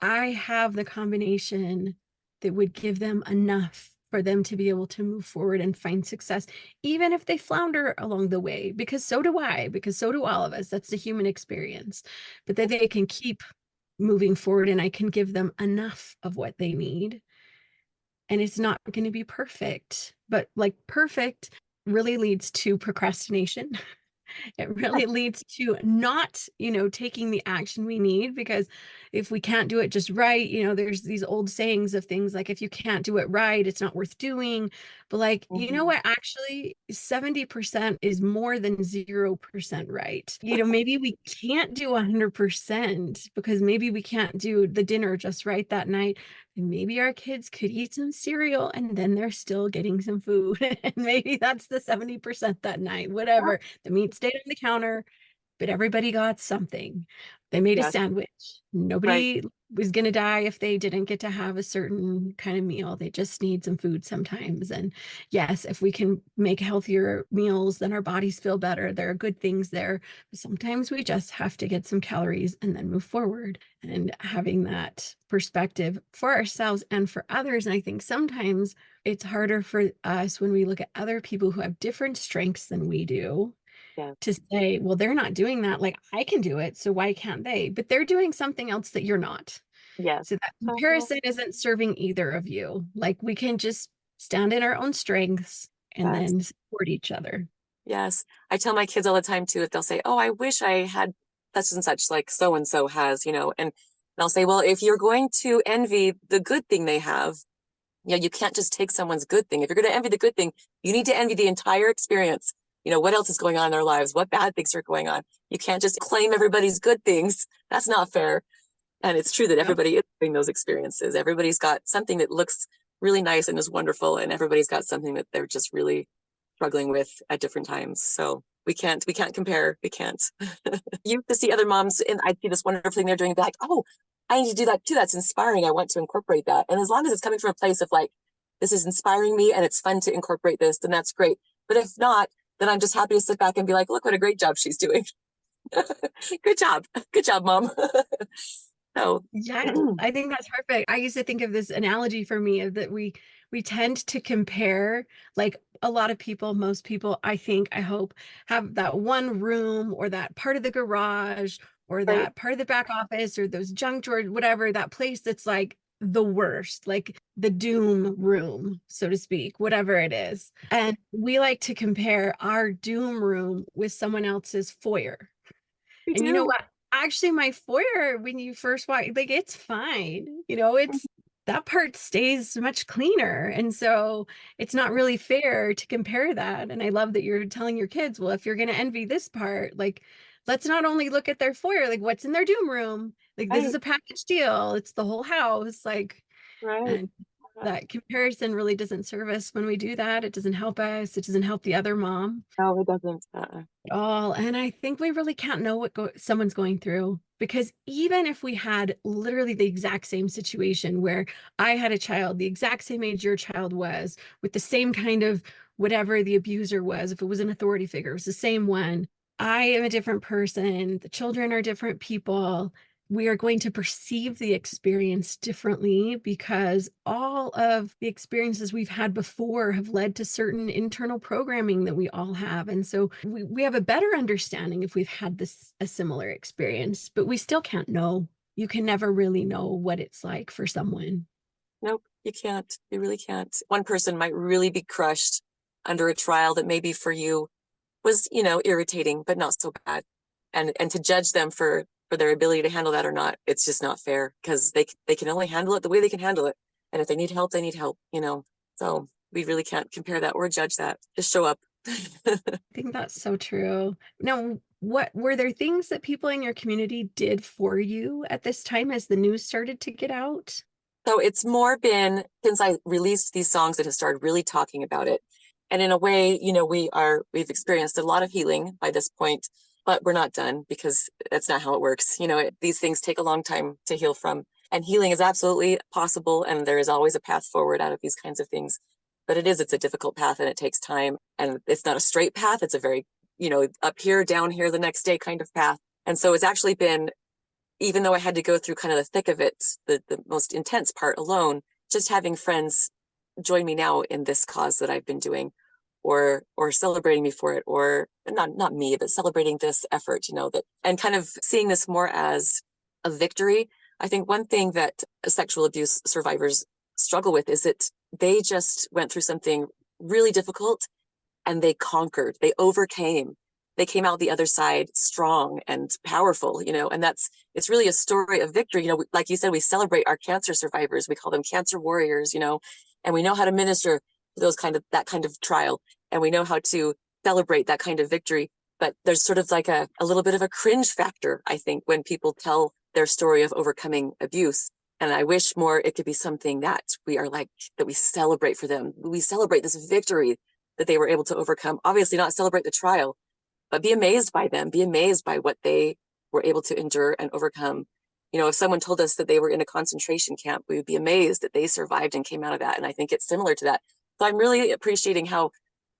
I have the combination that would give them enough for them to be able to move forward and find success, even if they flounder along the way, because so do I, because so do all of us. That's the human experience. But that they can keep moving forward and I can give them enough of what they need. And it's not going to be perfect, but like perfect really leads to procrastination. It really leads to not, taking the action we need because if we can't do it just right, there's these old sayings of things like if you can't do it right, it's not worth doing. But like, you know Mhm. what actually 70% is more than 0% right. Maybe we can't do 100% because maybe we can't do the dinner just right that night. And maybe our kids could eat some cereal and then they're still getting some food. And maybe that's the 70% that night, whatever. The meat stayed on the counter, but everybody got something. They made a Yes. sandwich. Right. Nobody was going to die if they didn't get to have a certain kind of meal. They just need some food sometimes. And yes, if we can make healthier meals, then our bodies feel better. There are good things there. But sometimes we just have to get some calories and then move forward. And having that perspective for ourselves and for others. And I think sometimes it's harder for us when we look at other people who have different strengths than we do Yeah. to say, well, they're not doing that. Like, I can do it, so why can't they? But they're doing something else that you're not. Yes. So that comparison isn't serving either of you. Like, we can just stand in our own strengths and Yes. then support each other. Yes. I tell my kids all the time too, if they'll say, oh, I wish I had such and such like so-and-so has, and I'll say, well, if you're going to envy the good thing they have, you can't just take someone's good thing. If you're going to envy the good thing, you need to envy the entire experience. What else is going on in their lives? What bad things are going on? You can't just claim everybody's good things. That's not fair. And it's true that everybody is having those experiences. Everybody's got something that looks really nice and is wonderful, and everybody's got something that they're just really struggling with at different times. So we can't compare. We can't. You have to see other moms, and I see this wonderful thing they're doing, be like, oh, I need to do that too. That's inspiring. I want to incorporate that. And as long as it's coming from a place of like, this is inspiring me and it's fun to incorporate this, then that's great. But if not, then I'm just happy to sit back and be like, look what a great job she's doing. Good job. Good job, Mom. So Yeah, I think that's perfect. I used to think of this analogy for me of that we tend to compare, like a lot of people, most people, I think, I hope, have that one room or that part of the garage or right. that part of the back office or those junk drawers, whatever, that place that's like the worst, like the doom room, so to speak, whatever it is. And we like to compare our doom room with someone else's foyer. We And you know do. what? Actually, my foyer, when you first walk, like, it's fine. It's that part stays much cleaner. And so it's not really fair to compare that. And I love that you're telling your kids, well, if you're going to envy this part, like, let's not only look at their foyer, like what's in their doom room. Like, this is Right. a package deal. It's the whole house. Like, Right. and that comparison really doesn't serve us when we do that. It doesn't help us. It doesn't help the other mom No, it doesn't. all. And I think we really can't know what someone's going through, because even if we had literally the exact same situation where I had a child the exact same age your child was, with the same kind of whatever the abuser was, if it was an authority figure, it was the same one. I am a different person. The children are different people. We are going to perceive the experience differently because all of the experiences we've had before have led to certain internal programming that we all have. And so we have a better understanding if we've had a similar experience, but we still can't know. You can never really know what it's like for someone. Nope, you can't. You really can't. One person might really be crushed under a trial that maybe for you was, irritating, but not so bad. And to judge them for their ability to handle that or not, it's just not fair, because they can only handle it the way they can handle it. And if they need help, they need help. So we really can't compare that or judge that. Just show up. I think that's so true. Now, what were there things that people in your community did for you at this time as the news started to get out? So it's more been since I released these songs that have started really talking about it. And in a way, we've experienced a lot of healing by this point, but we're not done, because that's not how it works. These things take a long time to heal from, and healing is absolutely possible. And there is always a path forward out of these kinds of things, but it's a difficult path and it takes time, and it's not a straight path. It's a very, up here, down here, the next day kind of path. And so it's actually been, even though I had to go through kind of the thick of it, the most intense part alone, just having friends join me now in this cause that I've been doing, or celebrating me for it, or not me, but celebrating this effort, that, and kind of seeing this more as a victory. I think one thing that sexual abuse survivors struggle with is that they just went through something really difficult and they conquered, they overcame, they came out the other side strong and powerful, and it's really a story of victory. Like you said, we celebrate our cancer survivors. We call them cancer warriors, and we know how to minister that kind of trial. and we know how to celebrate that kind of victory. But there's sort of like a little bit of a cringe factor, I think, when people tell their story of overcoming abuse. And I wish more it could be something that we are like, that we celebrate for them. We celebrate this victory that they were able to overcome. Obviously not celebrate the trial, but be amazed by them, be amazed by what they were able to endure and overcome. You know, if someone told us that they were in a concentration camp, we would be amazed that they survived and came out of that. And I think it's similar to that. So I'm really appreciating how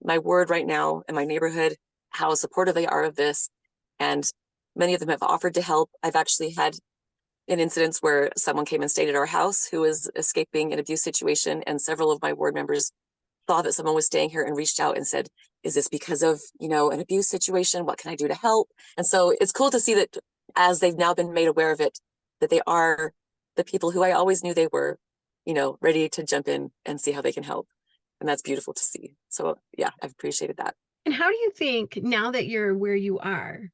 my ward right now in my neighborhood, how supportive they are of this. And many of them have offered to help. I've actually had an incident where someone came and stayed at our house who was escaping an abuse situation, and several of my ward members saw that someone was staying here and reached out and said, is this because of, you know, an abuse situation? What can I do to help? And so it's cool to see that as they've now been made aware of it, that they are the people who I always knew they were, you know, ready to jump in and see how they can help. And that's beautiful to see. So yeah, I've appreciated that. And how do you think, now that you're where you are,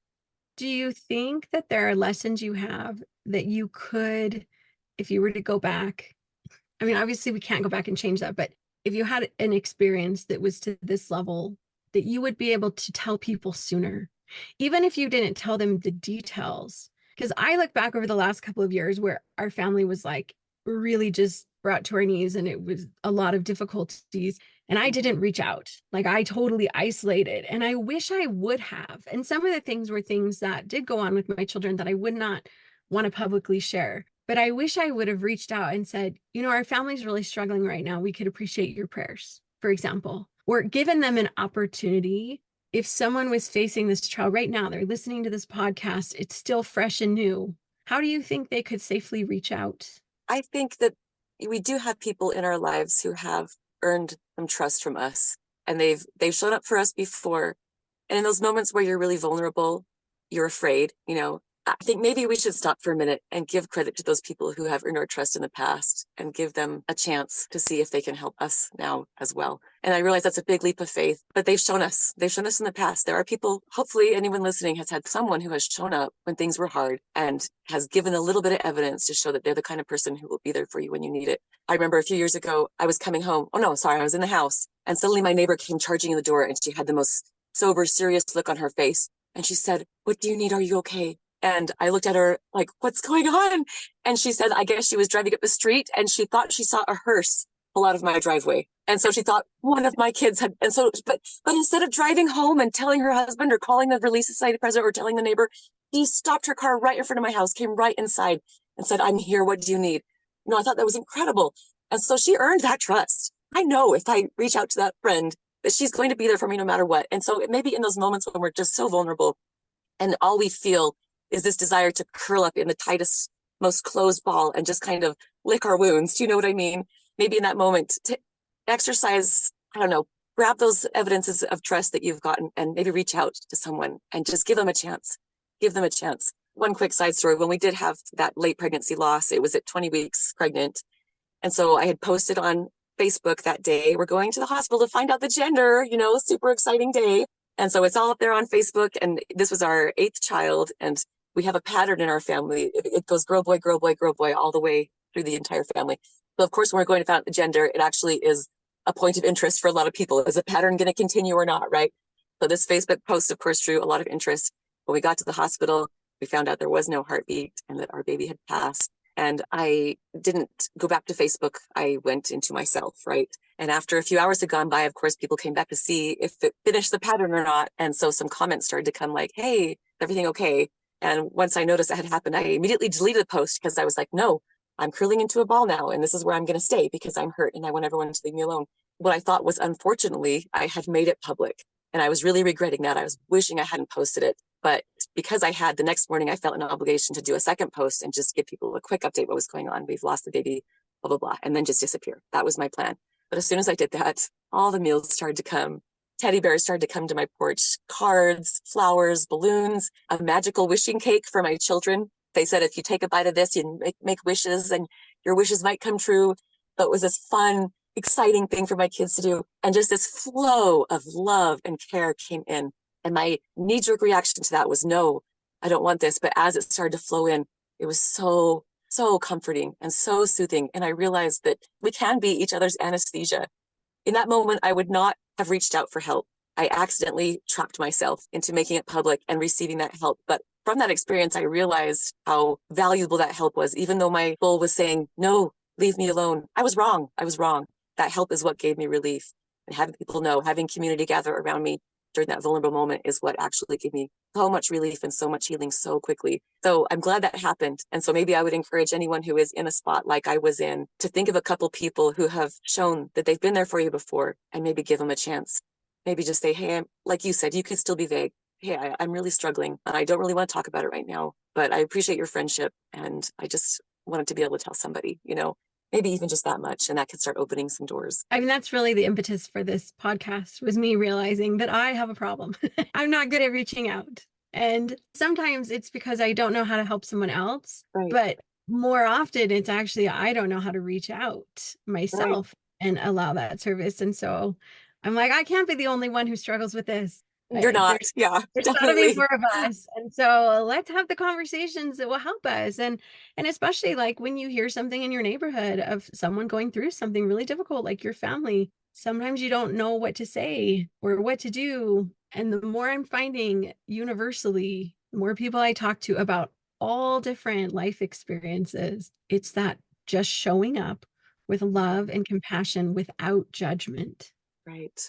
do you think that there are lessons you have that you could, if you were to go back, I mean, obviously we can't go back and change that, but if you had an experience that was to this level, that you would be able to tell people sooner, even if you didn't tell them the details? Because I look back over the last couple of years where our family was like really just brought to our knees, and it was a lot of difficulties. And I didn't reach out. Like, I totally isolated, and I wish I would have. And some of the things were things that did go on with my children that I would not want to publicly share. But I wish I would have reached out and said, you know, our family's really struggling right now. We could appreciate your prayers, for example, or given them an opportunity. If someone was facing this trial right now, they're listening to this podcast, it's still fresh and new. How do you think they could safely reach out? I think that we do have people in our lives who have earned some trust from us, and they've shown up for us before. And in those moments where you're really vulnerable, you're afraid, you know, I think maybe we should stop for a minute and give credit to those people who have earned our trust in the past and give them a chance to see if they can help us now as well. And I realize that's a big leap of faith, but they've shown us in the past. There are people, hopefully anyone listening has had someone who has shown up when things were hard and has given a little bit of evidence to show that they're the kind of person who will be there for you when you need it. I remember a few years ago, I was coming home. I was in the house, and suddenly my neighbor came charging in the door, and she had the most sober, serious look on her face. And she said, "What do you need? Are you okay?" And I looked at her like, "What's going on?" And she said, I guess she was driving up the street and she thought she saw a hearse pull out of my driveway. And so she thought one of my kids had, and so, but instead of driving home and telling her husband or calling the Relief Society president or telling the neighbor, he stopped her car right in front of my house, came right inside and said, "I'm here. What do you need?" You know, I thought that was incredible. And so she earned that trust. I know if I reach out to that friend that she's going to be there for me no matter what. And so it may be in those moments when we're just so vulnerable and all we feel is this desire to curl up in the tightest, most closed ball and just kind of lick our wounds. Do you know what I mean? Maybe in that moment to exercise, I don't know, grab those evidences of trust that you've gotten and maybe reach out to someone and just give them a chance. Give them a chance. One quick side story. When we did have that late pregnancy loss, it was at 20 weeks pregnant. And so I had posted on Facebook that day, we're going to the hospital to find out the gender, you know, super exciting day. And so it's all up there on Facebook. And this was our 8th child. And we have a pattern in our family. It goes girl, boy, girl, boy, girl, boy, all the way through the entire family. So of course, when we're going to find out the gender, it actually is a point of interest for a lot of people. Is the pattern going to continue or not, right? So this Facebook post, of course, drew a lot of interest. When we got to the hospital, we found out there was no heartbeat and that our baby had passed. And I didn't go back to Facebook. I went into myself, right? And after a few hours had gone by, of course, people came back to see if it finished the pattern or not. And so some comments started to come like, "Hey, everything okay?" And once I noticed that had happened, I immediately deleted the post because I was like, no, I'm curling into a ball now. And this is where I'm going to stay because I'm hurt and I want everyone to leave me alone. What I thought was, unfortunately, I had made it public. And I was really regretting that. I was wishing I hadn't posted it. But because I had, the next morning, I felt an obligation to do a second post and just give people a quick update what was going on. We've lost the baby, blah, blah, blah. And then just disappear. That was my plan. But as soon as I did that, all the meals started to come. Teddy bears started to come to my porch, cards, flowers, balloons, a magical wishing cake for my children. They said, if you take a bite of this, you make wishes and your wishes might come true. But it was this fun, exciting thing for my kids to do. And just this flow of love and care came in. And my knee-jerk reaction to that was, no, I don't want this. But as it started to flow in, it was so comforting and so soothing. And I realized that we can be each other's anesthesia. In that moment, I would not have reached out for help. I accidentally trapped myself into making it public and receiving that help. But from that experience, I realized how valuable that help was. Even though my soul was saying, no, leave me alone. I was wrong. I was wrong. That help is what gave me relief. And having people know, having community gather around me during that vulnerable moment is what actually gave me so much relief and so much healing so quickly. So I'm glad that happened. And so maybe I would encourage anyone who is in a spot like I was in to think of a couple people who have shown that they've been there for you before and maybe give them a chance. Maybe just say, hey, like you said, you could still be vague. Hey, I'm really struggling and I don't really want to talk about it right now, but I appreciate your friendship. And I just wanted to be able to tell somebody, maybe even just that much. And that could start opening some doors. I mean, that's really the impetus for this podcast, was me realizing that I have a problem. I'm not good at reaching out. And sometimes it's because I don't know how to help someone else. Right. But more often it's actually, I don't know how to reach out myself and allow that service. And so I'm like, I can't be the only one who struggles with this. You're not. Yeah, There's definitely. gotta be more of us. And so let's have the conversations that will help us. And especially like when you hear something in your neighborhood of someone going through something really difficult, like your family, sometimes you don't know what to say or what to do. And the more I'm finding universally, the more people I talk to about all different life experiences, it's that just showing up with love and compassion without judgment. Right.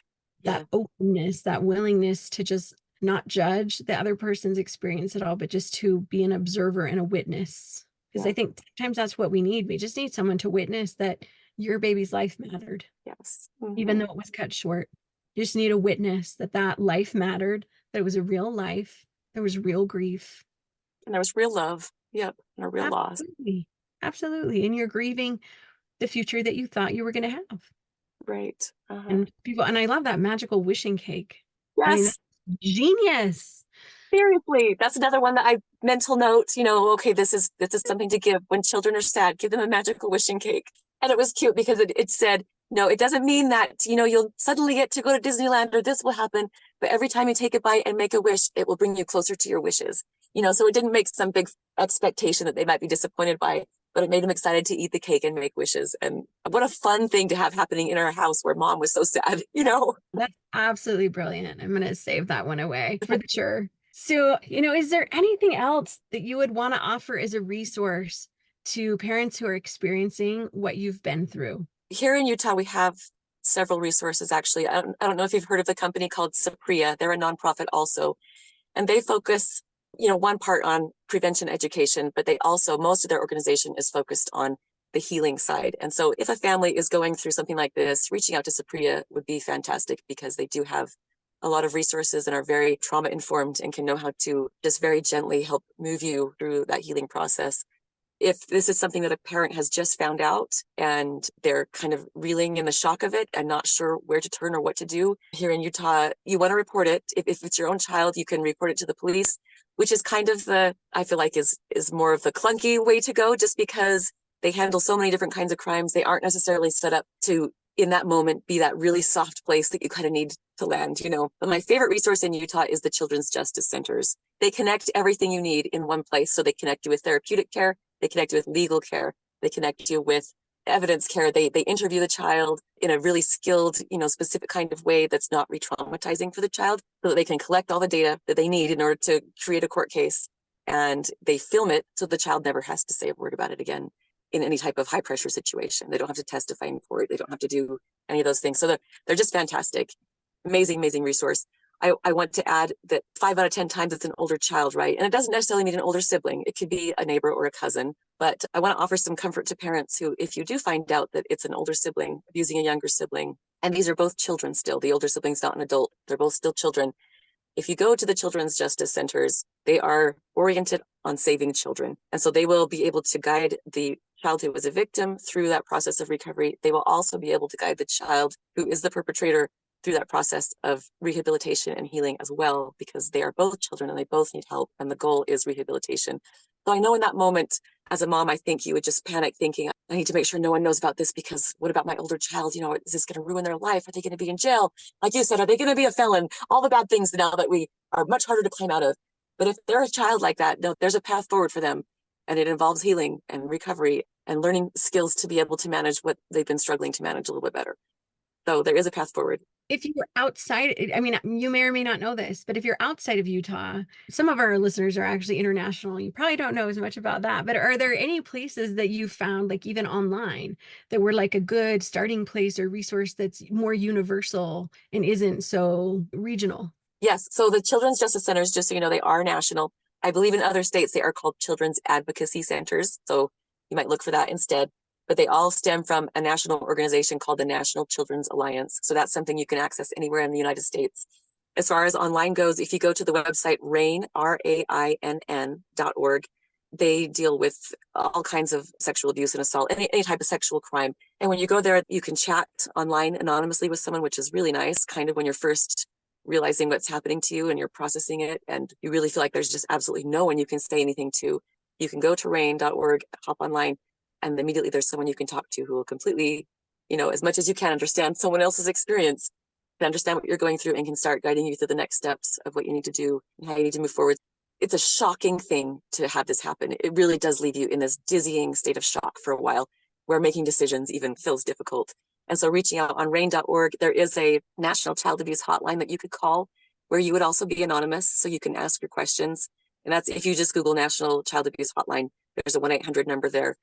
That openness, that willingness to just not judge the other person's experience at all, but just to be an observer and a witness. Because I think sometimes that's what we need. We just need someone to witness that your baby's life mattered. Yes. Even though it was cut short. You just need a witness that life mattered, that it was a real life, there was real grief. And there was real love. Yep. And a real loss. Absolutely. And you're grieving the future that you thought you were going to have. Right. And I love that magical wishing cake. Yes. I mean, that's genius. Seriously, that's another one that I mental note, okay, this is something to give when children are sad, give them a magical wishing cake. And it was cute because it said, no, it doesn't mean that, you'll suddenly get to go to Disneyland or this will happen. But every time you take a bite and make a wish, it will bring you closer to your wishes. So it didn't make some big expectation that they might be disappointed by, but it made them excited to eat the cake and make wishes. And what a fun thing to have happening in our house where mom was so sad, That's absolutely brilliant. I'm going to save that one away for sure. So, is there anything else that you would want to offer as a resource to parents who are experiencing what you've been through? Here in Utah, we have several resources, actually. I don't know if you've heard of the company called Sapria. They're a nonprofit also. And they focus, one part on prevention education, but most of their organization is focused on the healing side. And so if a family is going through something like this, reaching out to Sapria would be fantastic because they do have a lot of resources and are very trauma informed and can know how to just very gently help move you through that healing process. If this is something that a parent has just found out and they're kind of reeling in the shock of it and not sure where to turn or what to do, here in Utah, you want to report it. If it's your own child, you can report it to the police, which is kind of I feel like is more of the clunky way to go, just because they handle so many different kinds of crimes. They aren't necessarily set up to, in that moment, be that really soft place that you kind of need to land, But my favorite resource in Utah is the Children's Justice Centers. They connect everything you need in one place. So they connect you with therapeutic care. They connect you with legal care. They connect you with evidence care. They interview the child in a really skilled, specific kind of way that's not re-traumatizing for the child, so that they can collect all the data that they need in order to create a court case. And they film it so the child never has to say a word about it again in any type of high pressure situation. They don't have to testify in court. They don't have to do any of those things. So they're just fantastic. Amazing, amazing resource. I want to add that 5 out of 10 times it's an older child, right? And it doesn't necessarily mean an older sibling. It could be a neighbor or a cousin. But I want to offer some comfort to parents who, if you do find out that it's an older sibling abusing a younger sibling, and these are both children still, the older sibling's not an adult, they're both still children. If you go to the Children's Justice Centers, they are oriented on saving children. And so they will be able to guide the child who was a victim through that process of recovery. They will also be able to guide the child who is the perpetrator through that process of rehabilitation and healing as well, because they are both children and they both need help. And the goal is rehabilitation. So I know in that moment, as a mom, I think you would just panic thinking, I need to make sure no one knows about this, because what about my older child? Is this going to ruin their life? Are they going to be in jail? Like you said, are they going to be a felon? All the bad things now that we are much harder to climb out of. But if they're a child like that, no, there's a path forward for them. And it involves healing and recovery and learning skills to be able to manage what they've been struggling to manage a little bit better. So there is a path forward. If you were outside, I mean, you may or may not know this, but if you're outside of Utah, some of our listeners are actually international. You probably don't know as much about that, but are there any places that you found, like even online, that were like a good starting place or resource that's more universal and isn't so regional? Yes. So the Children's Justice Centers, just so you know, they are national. I believe in other states, they are called Children's Advocacy Centers. So you might look for that instead. But they all stem from a national organization called the National Children's Alliance. So that's something you can access anywhere in the United States. As far as online goes, if you go to the website RAINN, RAINN.org, they deal with all kinds of sexual abuse and assault, any type of sexual crime. And when you go there, you can chat online anonymously with someone, which is really nice, kind of when you're first realizing what's happening to you and you're processing it, and you really feel like there's just absolutely no one you can say anything to. You can go to RAINN.org, hop online, and immediately there's someone you can talk to who will completely, as much as you can, understand someone else's experience, can understand what you're going through, and can start guiding you through the next steps of what you need to do and how you need to move forward. It's a shocking thing to have this happen. It really does leave you in this dizzying state of shock for a while, where making decisions even feels difficult. And so reaching out on RAINN.org, there is a national child abuse hotline that you could call, where you would also be anonymous, so you can ask your questions. And that's, if you just Google National Child Abuse Hotline, there's a 1-800 number there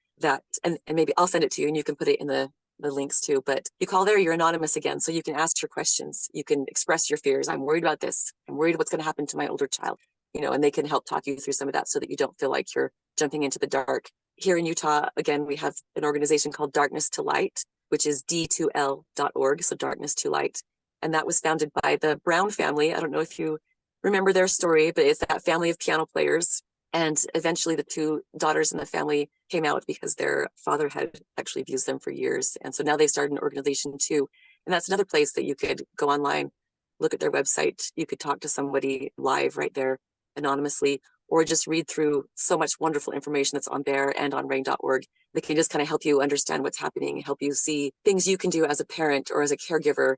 and maybe I'll send it to you and you can put it in the links too. But you call there, you're anonymous again. So you can ask your questions. You can express your fears. I'm worried about this. I'm worried what's going to happen to my older child, and they can help talk you through some of that so that you don't feel like you're jumping into the dark. Here in Utah, again, we have an organization called Darkness to Light, which is d2l.org. So Darkness to Light. And that was founded by the Brown family. I don't know if you remember their story, but it's that family of piano players. And eventually the two daughters in the family came out because their father had actually abused them for years. And so now they started an organization too. And that's another place that you could go online, look at their website. You could talk to somebody live right there anonymously, or just read through so much wonderful information that's on there and on RAINN.org that can just kind of help you understand what's happening, help you see things you can do as a parent or as a caregiver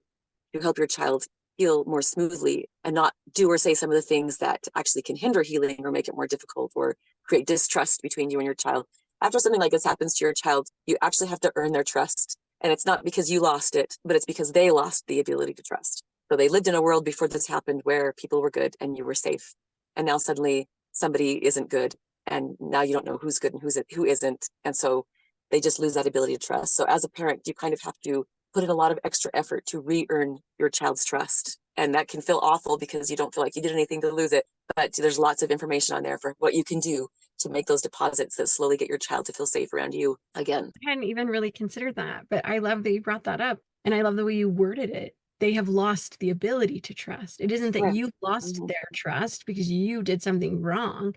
to help your child heal more smoothly and not do or say some of the things that actually can hinder healing or make it more difficult or create distrust between you and your child. After something like this happens to your child, you actually have to earn their trust. And it's not because you lost it, but it's because they lost the ability to trust. So they lived in a world before this happened where people were good and you were safe. And now suddenly somebody isn't good. And now you don't know who's good and who isn't. And so they just lose that ability to trust. So as a parent, you kind of have to put in a lot of extra effort to re-earn your child's trust. And that can feel awful because you don't feel like you did anything to lose it. But there's lots of information on there for what you can do to make those deposits that slowly get your child to feel safe around you again. I hadn't even really considered that, but I love that you brought that up. And I love the way you worded it. They have lost the ability to trust. It isn't that you've lost their trust because you did something wrong,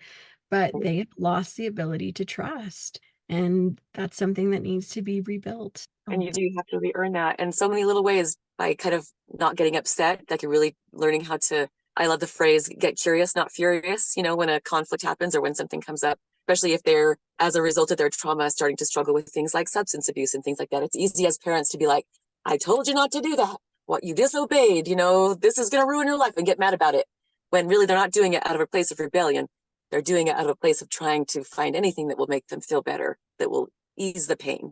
but they have lost the ability to trust. And that's something that needs to be rebuilt. And you do have to re-earn that. And so many little ways, by kind of not getting upset, like you're really learning how to, I love the phrase, get curious, not furious, when a conflict happens or when something comes up, especially if they're, as a result of their trauma, starting to struggle with things like substance abuse and things like that. It's easy as parents to be like, I told you not to do that. What you disobeyed, this is going to ruin your life, and get mad about it. When really they're not doing it out of a place of rebellion. They're doing it out of a place of trying to find anything that will make them feel better, that will ease the pain,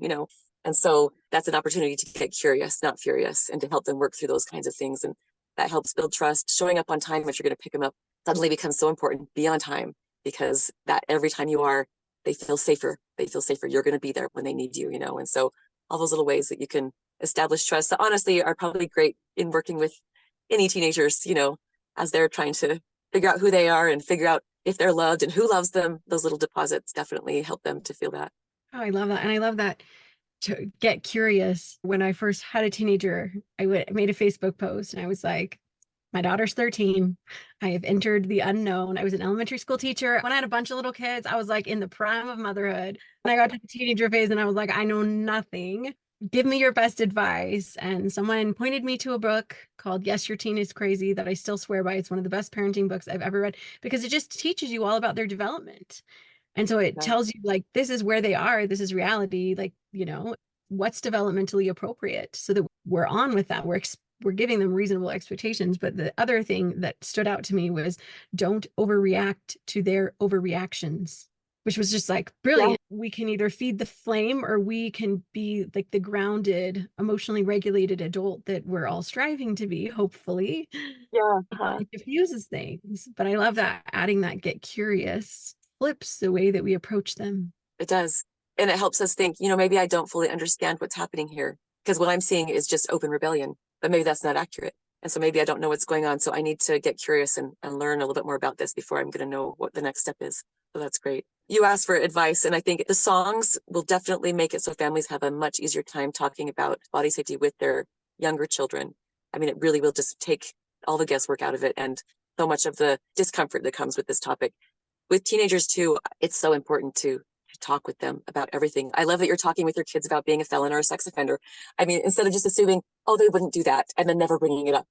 And so that's an opportunity to get curious, not furious, and to help them work through those kinds of things. And that helps build trust. Showing up on time if you're going to pick them up suddenly becomes so important. Be on time, because that every time you are, they feel safer. They feel safer. You're going to be there when they need you, And so all those little ways that you can establish trust that honestly are probably great in working with any teenagers, as they're trying to figure out who they are and figure out if they're loved and who loves them. Those little deposits definitely help them to feel that. Oh, I love that. And I love that. To get curious, when I first had a teenager, I made a Facebook post and I was like, my daughter's 13. I have entered the unknown. I was an elementary school teacher. When I had a bunch of little kids, I was like in the prime of motherhood. And I got to the teenager phase and I was like, I know nothing. Give me your best advice. And someone pointed me to a book called Yes, Your Teen is Crazy that I still swear by. It's one of the best parenting books I've ever read because it just teaches you all about their development. And so it tells you, like, this is where they are. This is reality. Like, what's developmentally appropriate so that we're on with that. We're giving them reasonable expectations. But the other thing that stood out to me was don't overreact to their overreactions, which was just like brilliant. we can either feed the flame or we can be like the grounded, emotionally regulated adult that we're all striving to be, hopefully. Yeah. It diffuses things. But I love that adding that get curious flips the way that we approach them. It does. And it helps us think, maybe I don't fully understand what's happening here because what I'm seeing is just open rebellion, but maybe that's not accurate. And so maybe I don't know what's going on. So I need to get curious and learn a little bit more about this before I'm going to know what the next step is. So that's great. You asked for advice, and I think the songs will definitely make it so families have a much easier time talking about body safety with their younger children. I mean, it really will just take all the guesswork out of it and so much of the discomfort that comes with this topic. With teenagers too, it's so important to talk with them about everything. I love that you're talking with your kids about being a felon or a sex offender. I mean, instead of just assuming, oh, they wouldn't do that and then never bringing it up,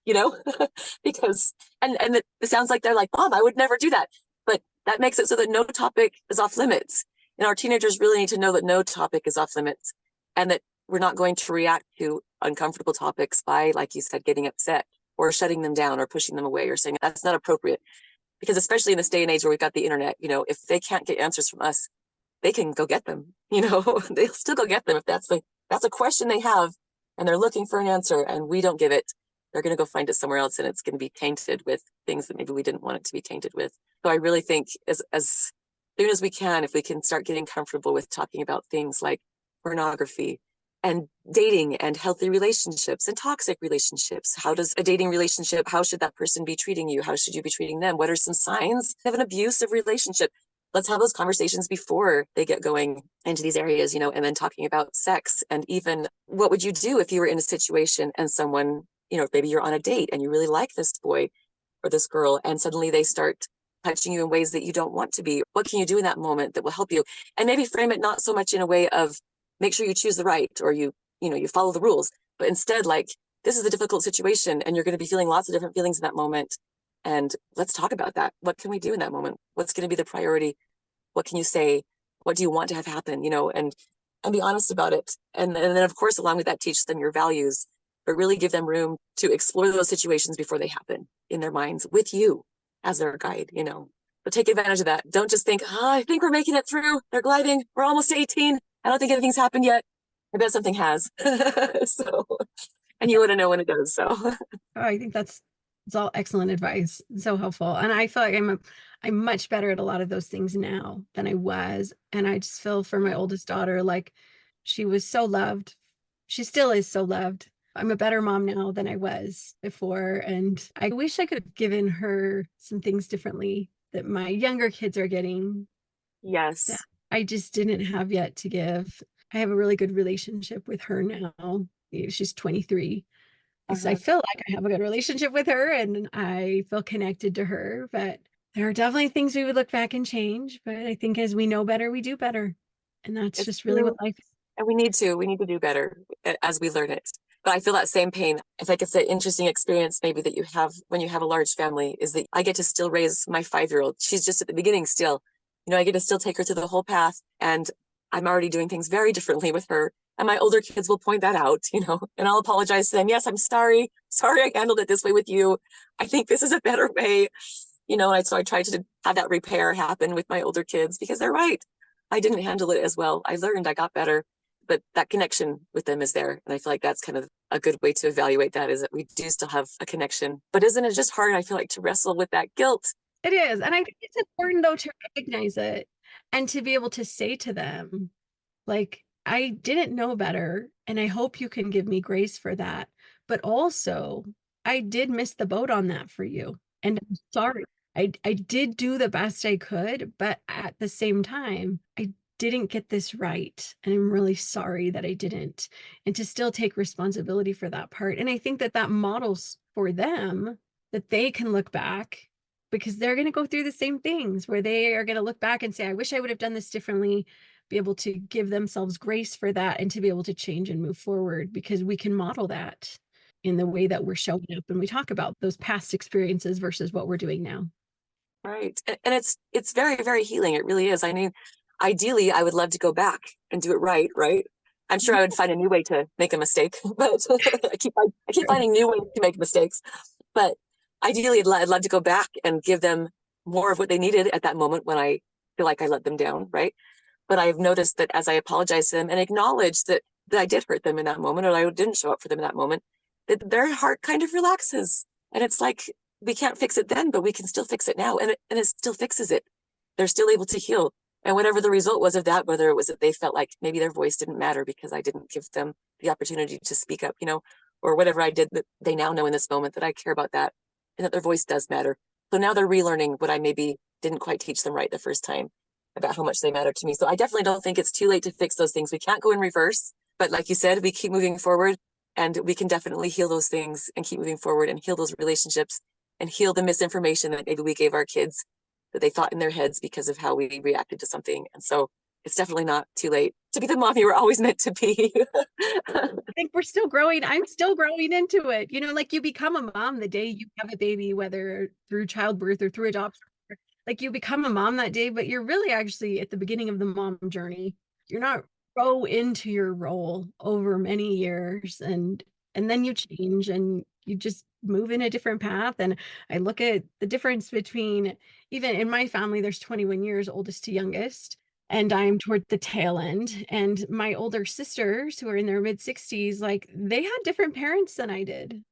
because, and it sounds like they're like, Mom, I would never do that. But that makes it so that no topic is off limits. And our teenagers really need to know that no topic is off limits and that we're not going to react to uncomfortable topics by, like you said, getting upset or shutting them down or pushing them away or saying that's not appropriate. Because especially in this day and age where we've got the internet, if they can't get answers from us, they can go get them, they'll still go get them. If that's a question they have and they're looking for an answer and we don't give it, they're going to go find it somewhere else and it's going to be tainted with things that maybe we didn't want it to be tainted with. So I really think as soon as we can, if we can start getting comfortable with talking about things like pornography and dating and healthy relationships and toxic relationships. How does a dating relationship, how should that person be treating you? How should you be treating them? What are some signs of an abusive relationship? Let's have those conversations before they get going into these areas, and then talking about sex. And even what would you do if you were in a situation and someone, maybe you're on a date and you really like this boy or this girl and suddenly they start touching you in ways that you don't want to be. What can you do in that moment that will help you? And maybe frame it not so much in a way of make sure you choose the right or you follow the rules, but instead like this is a difficult situation and you're going to be feeling lots of different feelings in that moment. And let's talk about that. What can we do in that moment? What's going to be the priority? What can you say? What do you want to have happen? And be honest about it. And then of course, along with that, teach them your values, but really give them room to explore those situations before they happen in their minds with you as their guide, But take advantage of that. Don't just think, I think we're making it through. They're gliding. We're almost 18. I don't think anything's happened yet. I bet something has. And you wouldn't know when it does. So I think it's all excellent advice. So helpful. And I feel like I'm much better at a lot of those things now than I was. And I just feel for my oldest daughter, like she was so loved. She still is so loved. I'm a better mom now than I was before. And I wish I could have given her some things differently that my younger kids are getting. yes, I just didn't have yet to give. I have a really good relationship with her now. She's 23. So I feel like I have a good relationship with her and I feel connected to her, but there are definitely things we would look back and change. But I think as we know better, we do better. And that's it's just really true. what life is. And we need to do better as we learn it. But I feel that same pain. I think it's an interesting experience maybe that you have when you have a large family is that I get to still raise my 5-year-old. She's just at the beginning still. I get to still take her through the whole path and I'm already doing things very differently with her. And my older kids will point that out, and I'll apologize to them. Yes, I'm sorry. Sorry I handled it this way with you. I think this is a better way, so I try to have that repair happen with my older kids because they're right. I didn't handle it as well. I learned, I got better, but that connection with them is there. And I feel like that's kind of a good way to evaluate that is that we do still have a connection. But isn't it just hard, I feel like, to wrestle with that guilt? It is. And I think it's important, though, to recognize it and to be able to say to them, like, I didn't know better, and I hope you can give me grace for that. But also, I did miss the boat on that for you. And I'm sorry. I did do the best I could, but at the same time, I didn't get this right. And I'm really sorry that I didn't. And to still take responsibility for that part. And I think that models for them that they can look back because they're going to go through the same things where they are going to look back and say, I wish I would have done this differently, be able to give themselves grace for that and to be able to change and move forward because we can model that in the way that we're showing up when we talk about those past experiences versus what we're doing now. Right. And it's very, very healing. It really is. I mean, ideally, I would love to go back and do it right. Right. I'm sure I would find a new way to make a mistake, but I keep finding new ways to make mistakes. But ideally, I'd love to go back and give them more of what they needed at that moment when I feel like I let them down. Right. But I've noticed that as I apologize to them and acknowledge that I did hurt them in that moment, or I didn't show up for them in that moment, that their heart kind of relaxes. And it's like, we can't fix it then, but we can still fix it now. And it still fixes it. They're still able to heal. And whatever the result was of that, whether it was that they felt like maybe their voice didn't matter because I didn't give them the opportunity to speak up, or whatever I did, that they now know in this moment that I care about that and that their voice does matter. So now they're relearning what I maybe didn't quite teach them right the first time about how much they matter to me. So I definitely don't think it's too late to fix those things. We can't go in reverse, but like you said, we keep moving forward, and we can definitely heal those things and keep moving forward and heal those relationships and heal the misinformation that maybe we gave our kids that they thought in their heads because of how we reacted to something. And so it's definitely not too late to be the mom you were always meant to be. I think we're still growing. I'm still growing into it. Like you become a mom the day you have a baby, whether through childbirth or through adoption. Like you become a mom that day, but you're really actually at the beginning of the mom journey. You're not grow into your role over many years, and then you change and you just move in a different path. And I look at the difference between, even in my family, there's 21 years, oldest to youngest, and I'm toward the tail end. And my older sisters who are in their mid 60s, like they had different parents than I did.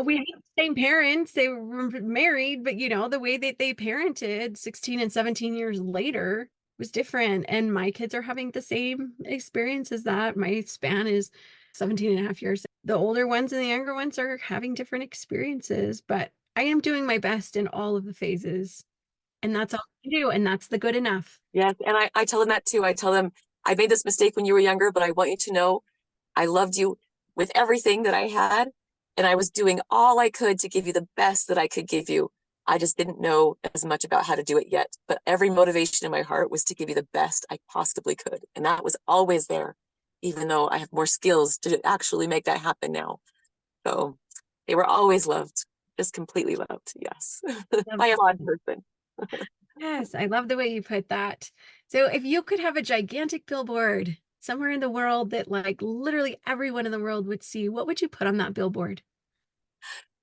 We had the same parents. They were married, but the way that they parented 16 and 17 years later was different. And my kids are having the same experience as that. My span is 17 and a half years. The older ones and the younger ones are having different experiences, but I am doing my best in all of the phases. And that's all I can do. And that's the good enough. Yes. And I tell them that too. I tell them, I made this mistake when you were younger, but I want you to know I loved you with everything that I had. And I was doing all I could to give you the best that I could give you. I just didn't know as much about how to do it yet. But every motivation in my heart was to give you the best I possibly could. And that was always there, even though I have more skills to actually make that happen now. So they were always loved, just completely loved. Yes. By a odd person. Yes, I love the way you put that. So if you could have a gigantic billboard somewhere in the world that like literally everyone in the world would see, what would you put on that billboard?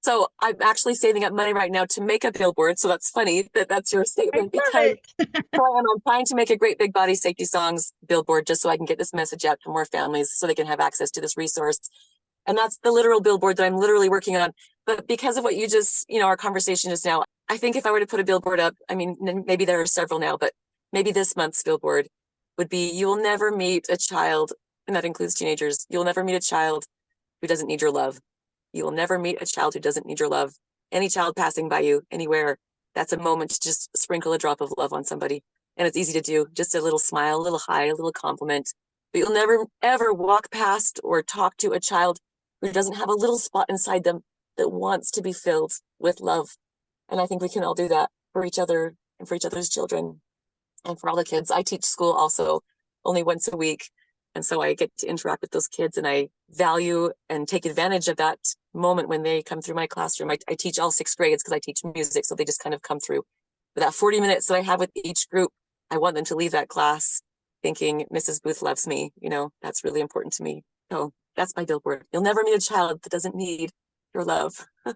So I'm actually saving up money right now to make a billboard. So that's funny that that's your statement, because I'm trying to make a great big body safety songs billboard just so I can get this message out to more families so they can have access to this resource. And that's the literal billboard that I'm literally working on. But because of what you just, our conversation just now, I think if I were to put a billboard up, I mean, maybe there are several now, but maybe this month's billboard would be, you will never meet a child, and that includes teenagers. You'll never meet a child who doesn't need your love. You will never meet a child who doesn't need your love. Any child passing by you anywhere, that's a moment to just sprinkle a drop of love on somebody. And it's easy to do, just a little smile, a little hi, a little compliment. But you'll never, ever walk past or talk to a child who doesn't have a little spot inside them that wants to be filled with love. And I think we can all do that for each other and for each other's children and for all the kids. I teach school also only once a week. And so I get to interact with those kids, and I value and take advantage of that moment when they come through my classroom. I teach all 6th grades because I teach music. So they just kind of come through. But that 40 minutes that I have with each group, I want them to leave that class thinking Mrs. Booth loves me. That's really important to me. So that's my billboard. You'll never meet a child that doesn't need your love. Oh,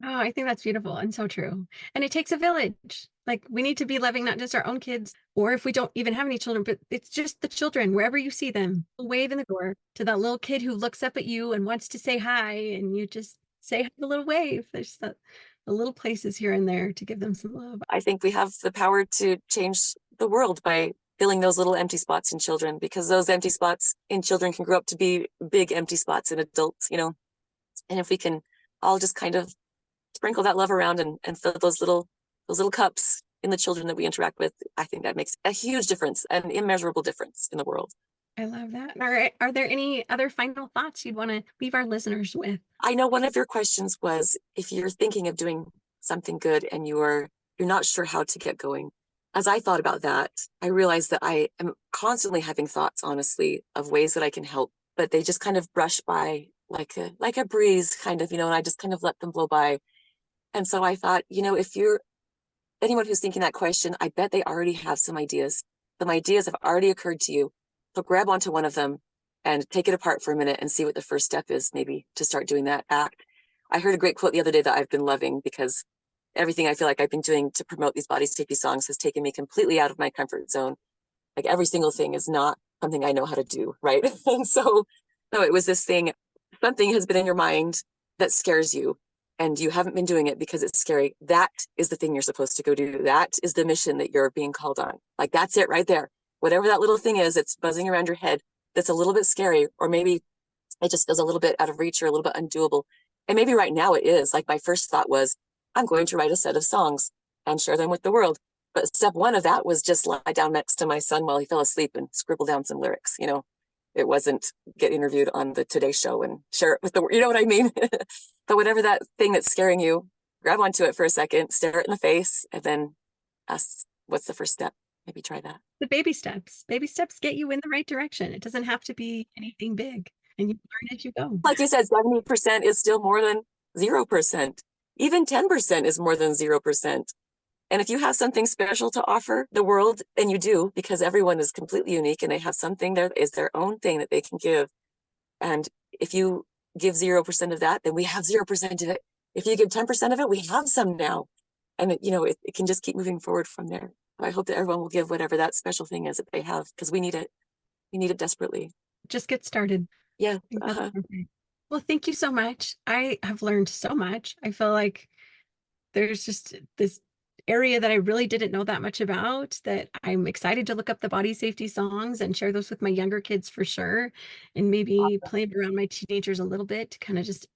I think that's beautiful and so true. And it takes a village. Like we need to be loving not just our own kids, or if we don't even have any children, but it's just the children, wherever you see them, wave in the door to that little kid who looks up at you and wants to say hi, and you just say a little wave. There's the little places here and there to give them some love. I think we have the power to change the world by filling those little empty spots in children, because those empty spots in children can grow up to be big empty spots in adults, And if we can all just kind of sprinkle that love around and fill those little cups in the children that we interact with, I think that makes a huge difference, an immeasurable difference in the world. I love that. All right. Are there any other final thoughts you'd want to leave our listeners with? I know one of your questions was, if you're thinking of doing something good and you're not sure how to get going. As I thought about that, I realized that I am constantly having thoughts, honestly, of ways that I can help, but they just kind of brush by like a breeze, kind of, and I just kind of let them blow by. And so I thought, if you're anyone who's thinking that question, I bet they already have some ideas. Some ideas have already occurred to you. So grab onto one of them and take it apart for a minute and see what the first step is, maybe to start doing that act. I heard a great quote the other day that I've been loving, because everything I feel like I've been doing to promote these body safety songs has taken me completely out of my comfort zone. Like every single thing is not something I know how to do, right? And so, no, it was this thing, something has been in your mind that scares you and you haven't been doing it because it's scary. That is the thing you're supposed to go do. That is the mission that you're being called on. Like that's it right there. Whatever that little thing is that's buzzing around your head, that's a little bit scary, or maybe it just feels a little bit out of reach or a little bit undoable. And maybe right now it is. Like my first thought was, I'm going to write a set of songs and share them with the world. But step one of that was just lie down next to my son while he fell asleep and scribble down some lyrics. It wasn't get interviewed on the Today Show and share it with the world. You know what I mean? But whatever that thing that's scaring you, grab onto it for a second, stare it in the face, and then ask, what's the first step? Maybe try that. The baby steps. Baby steps get you in the right direction. It doesn't have to be anything big, and you learn as you go. Like you said, 70% is still more than 0%. Even 10% is more than 0%. And if you have something special to offer the world, and you do, because everyone is completely unique and they have something there that is their own thing that they can give. And if you give 0% of that, then we have 0% of it. If you give 10% of it, we have some now. And it can just keep moving forward from there. I hope that everyone will give whatever that special thing is that they have, because we need it. We need it desperately. Just get started. Yeah. Well, thank you so much. I have learned so much. I feel like there's just this area that I really didn't know that much about, that I'm excited to look up the body safety songs and share those with my younger kids for sure. And maybe play around my teenagers a little bit to kind of just,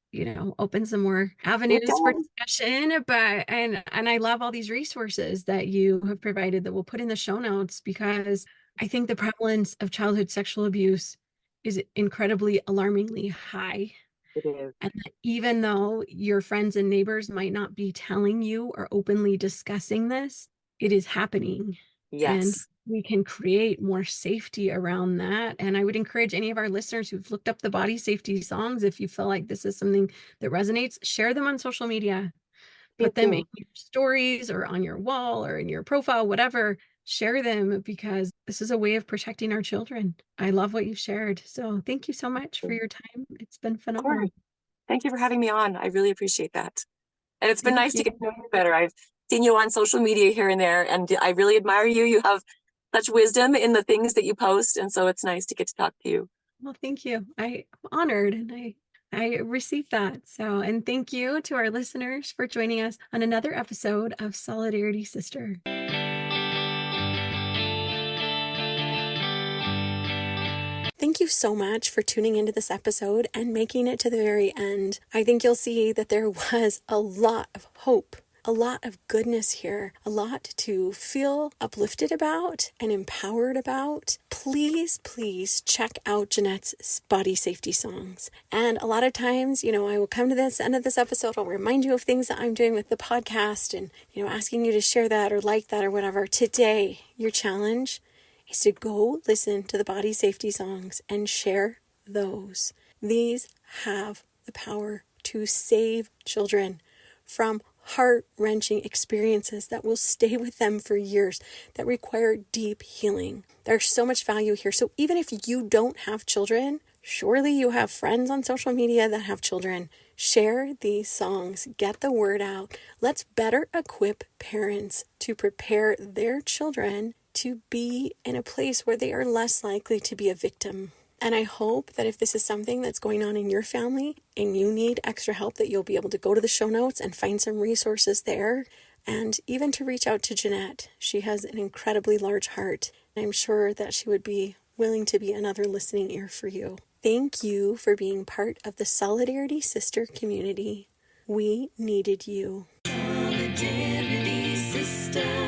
open some more avenues for discussion. But, and I love all these resources that you have provided that we'll put in the show notes, because I think the prevalence of childhood sexual abuse is incredibly alarmingly high. It is. And even though your friends and neighbors might not be telling you or openly discussing this, it is happening. Yes. And we can create more safety around that. And I would encourage any of our listeners who've looked up the body safety songs, if you feel like this is something that resonates, share them on social media. Put them in your stories or on your wall or in your profile, whatever. Share them, because this is a way of protecting our children. I love what you've shared. So thank you so much for your time. It's been phenomenal. Thank you for having me on. I really appreciate that. And it's been nice to get to know you better. I've seen you on social media here and there, and I really admire you. You have such wisdom in the things that you post. And so it's nice to get to talk to you. Well, thank you. I'm honored, and I received that. So, and thank you to our listeners for joining us on another episode of Solidarity Sister. Thank you so much for tuning into this episode and making it to the very end. I think you'll see that there was a lot of hope, a lot of goodness here, a lot to feel uplifted about and empowered about. Please, please check out Jennette's body safety songs. And a lot of times, I will come to this end of this episode, I'll remind you of things that I'm doing with the podcast and, asking you to share that or like that or whatever. Today, your challenge is to go listen to the body safety songs and share those. These have the power to save children from heart-wrenching experiences that will stay with them for years, that require deep healing. There's so much value here. So even if you don't have children, surely you have friends on social media that have children. Share these songs. Get the word out. Let's better equip parents to prepare their children to be in a place where they are less likely to be a victim. And I hope that if this is something that's going on in your family and you need extra help, that you'll be able to go to the show notes and find some resources there, and even to reach out to Jennette. She has an incredibly large heart. I'm sure that she would be willing to be another listening ear for you. Thank you for being part of the Solidarity Sister community. We needed you. Solidarity Sister.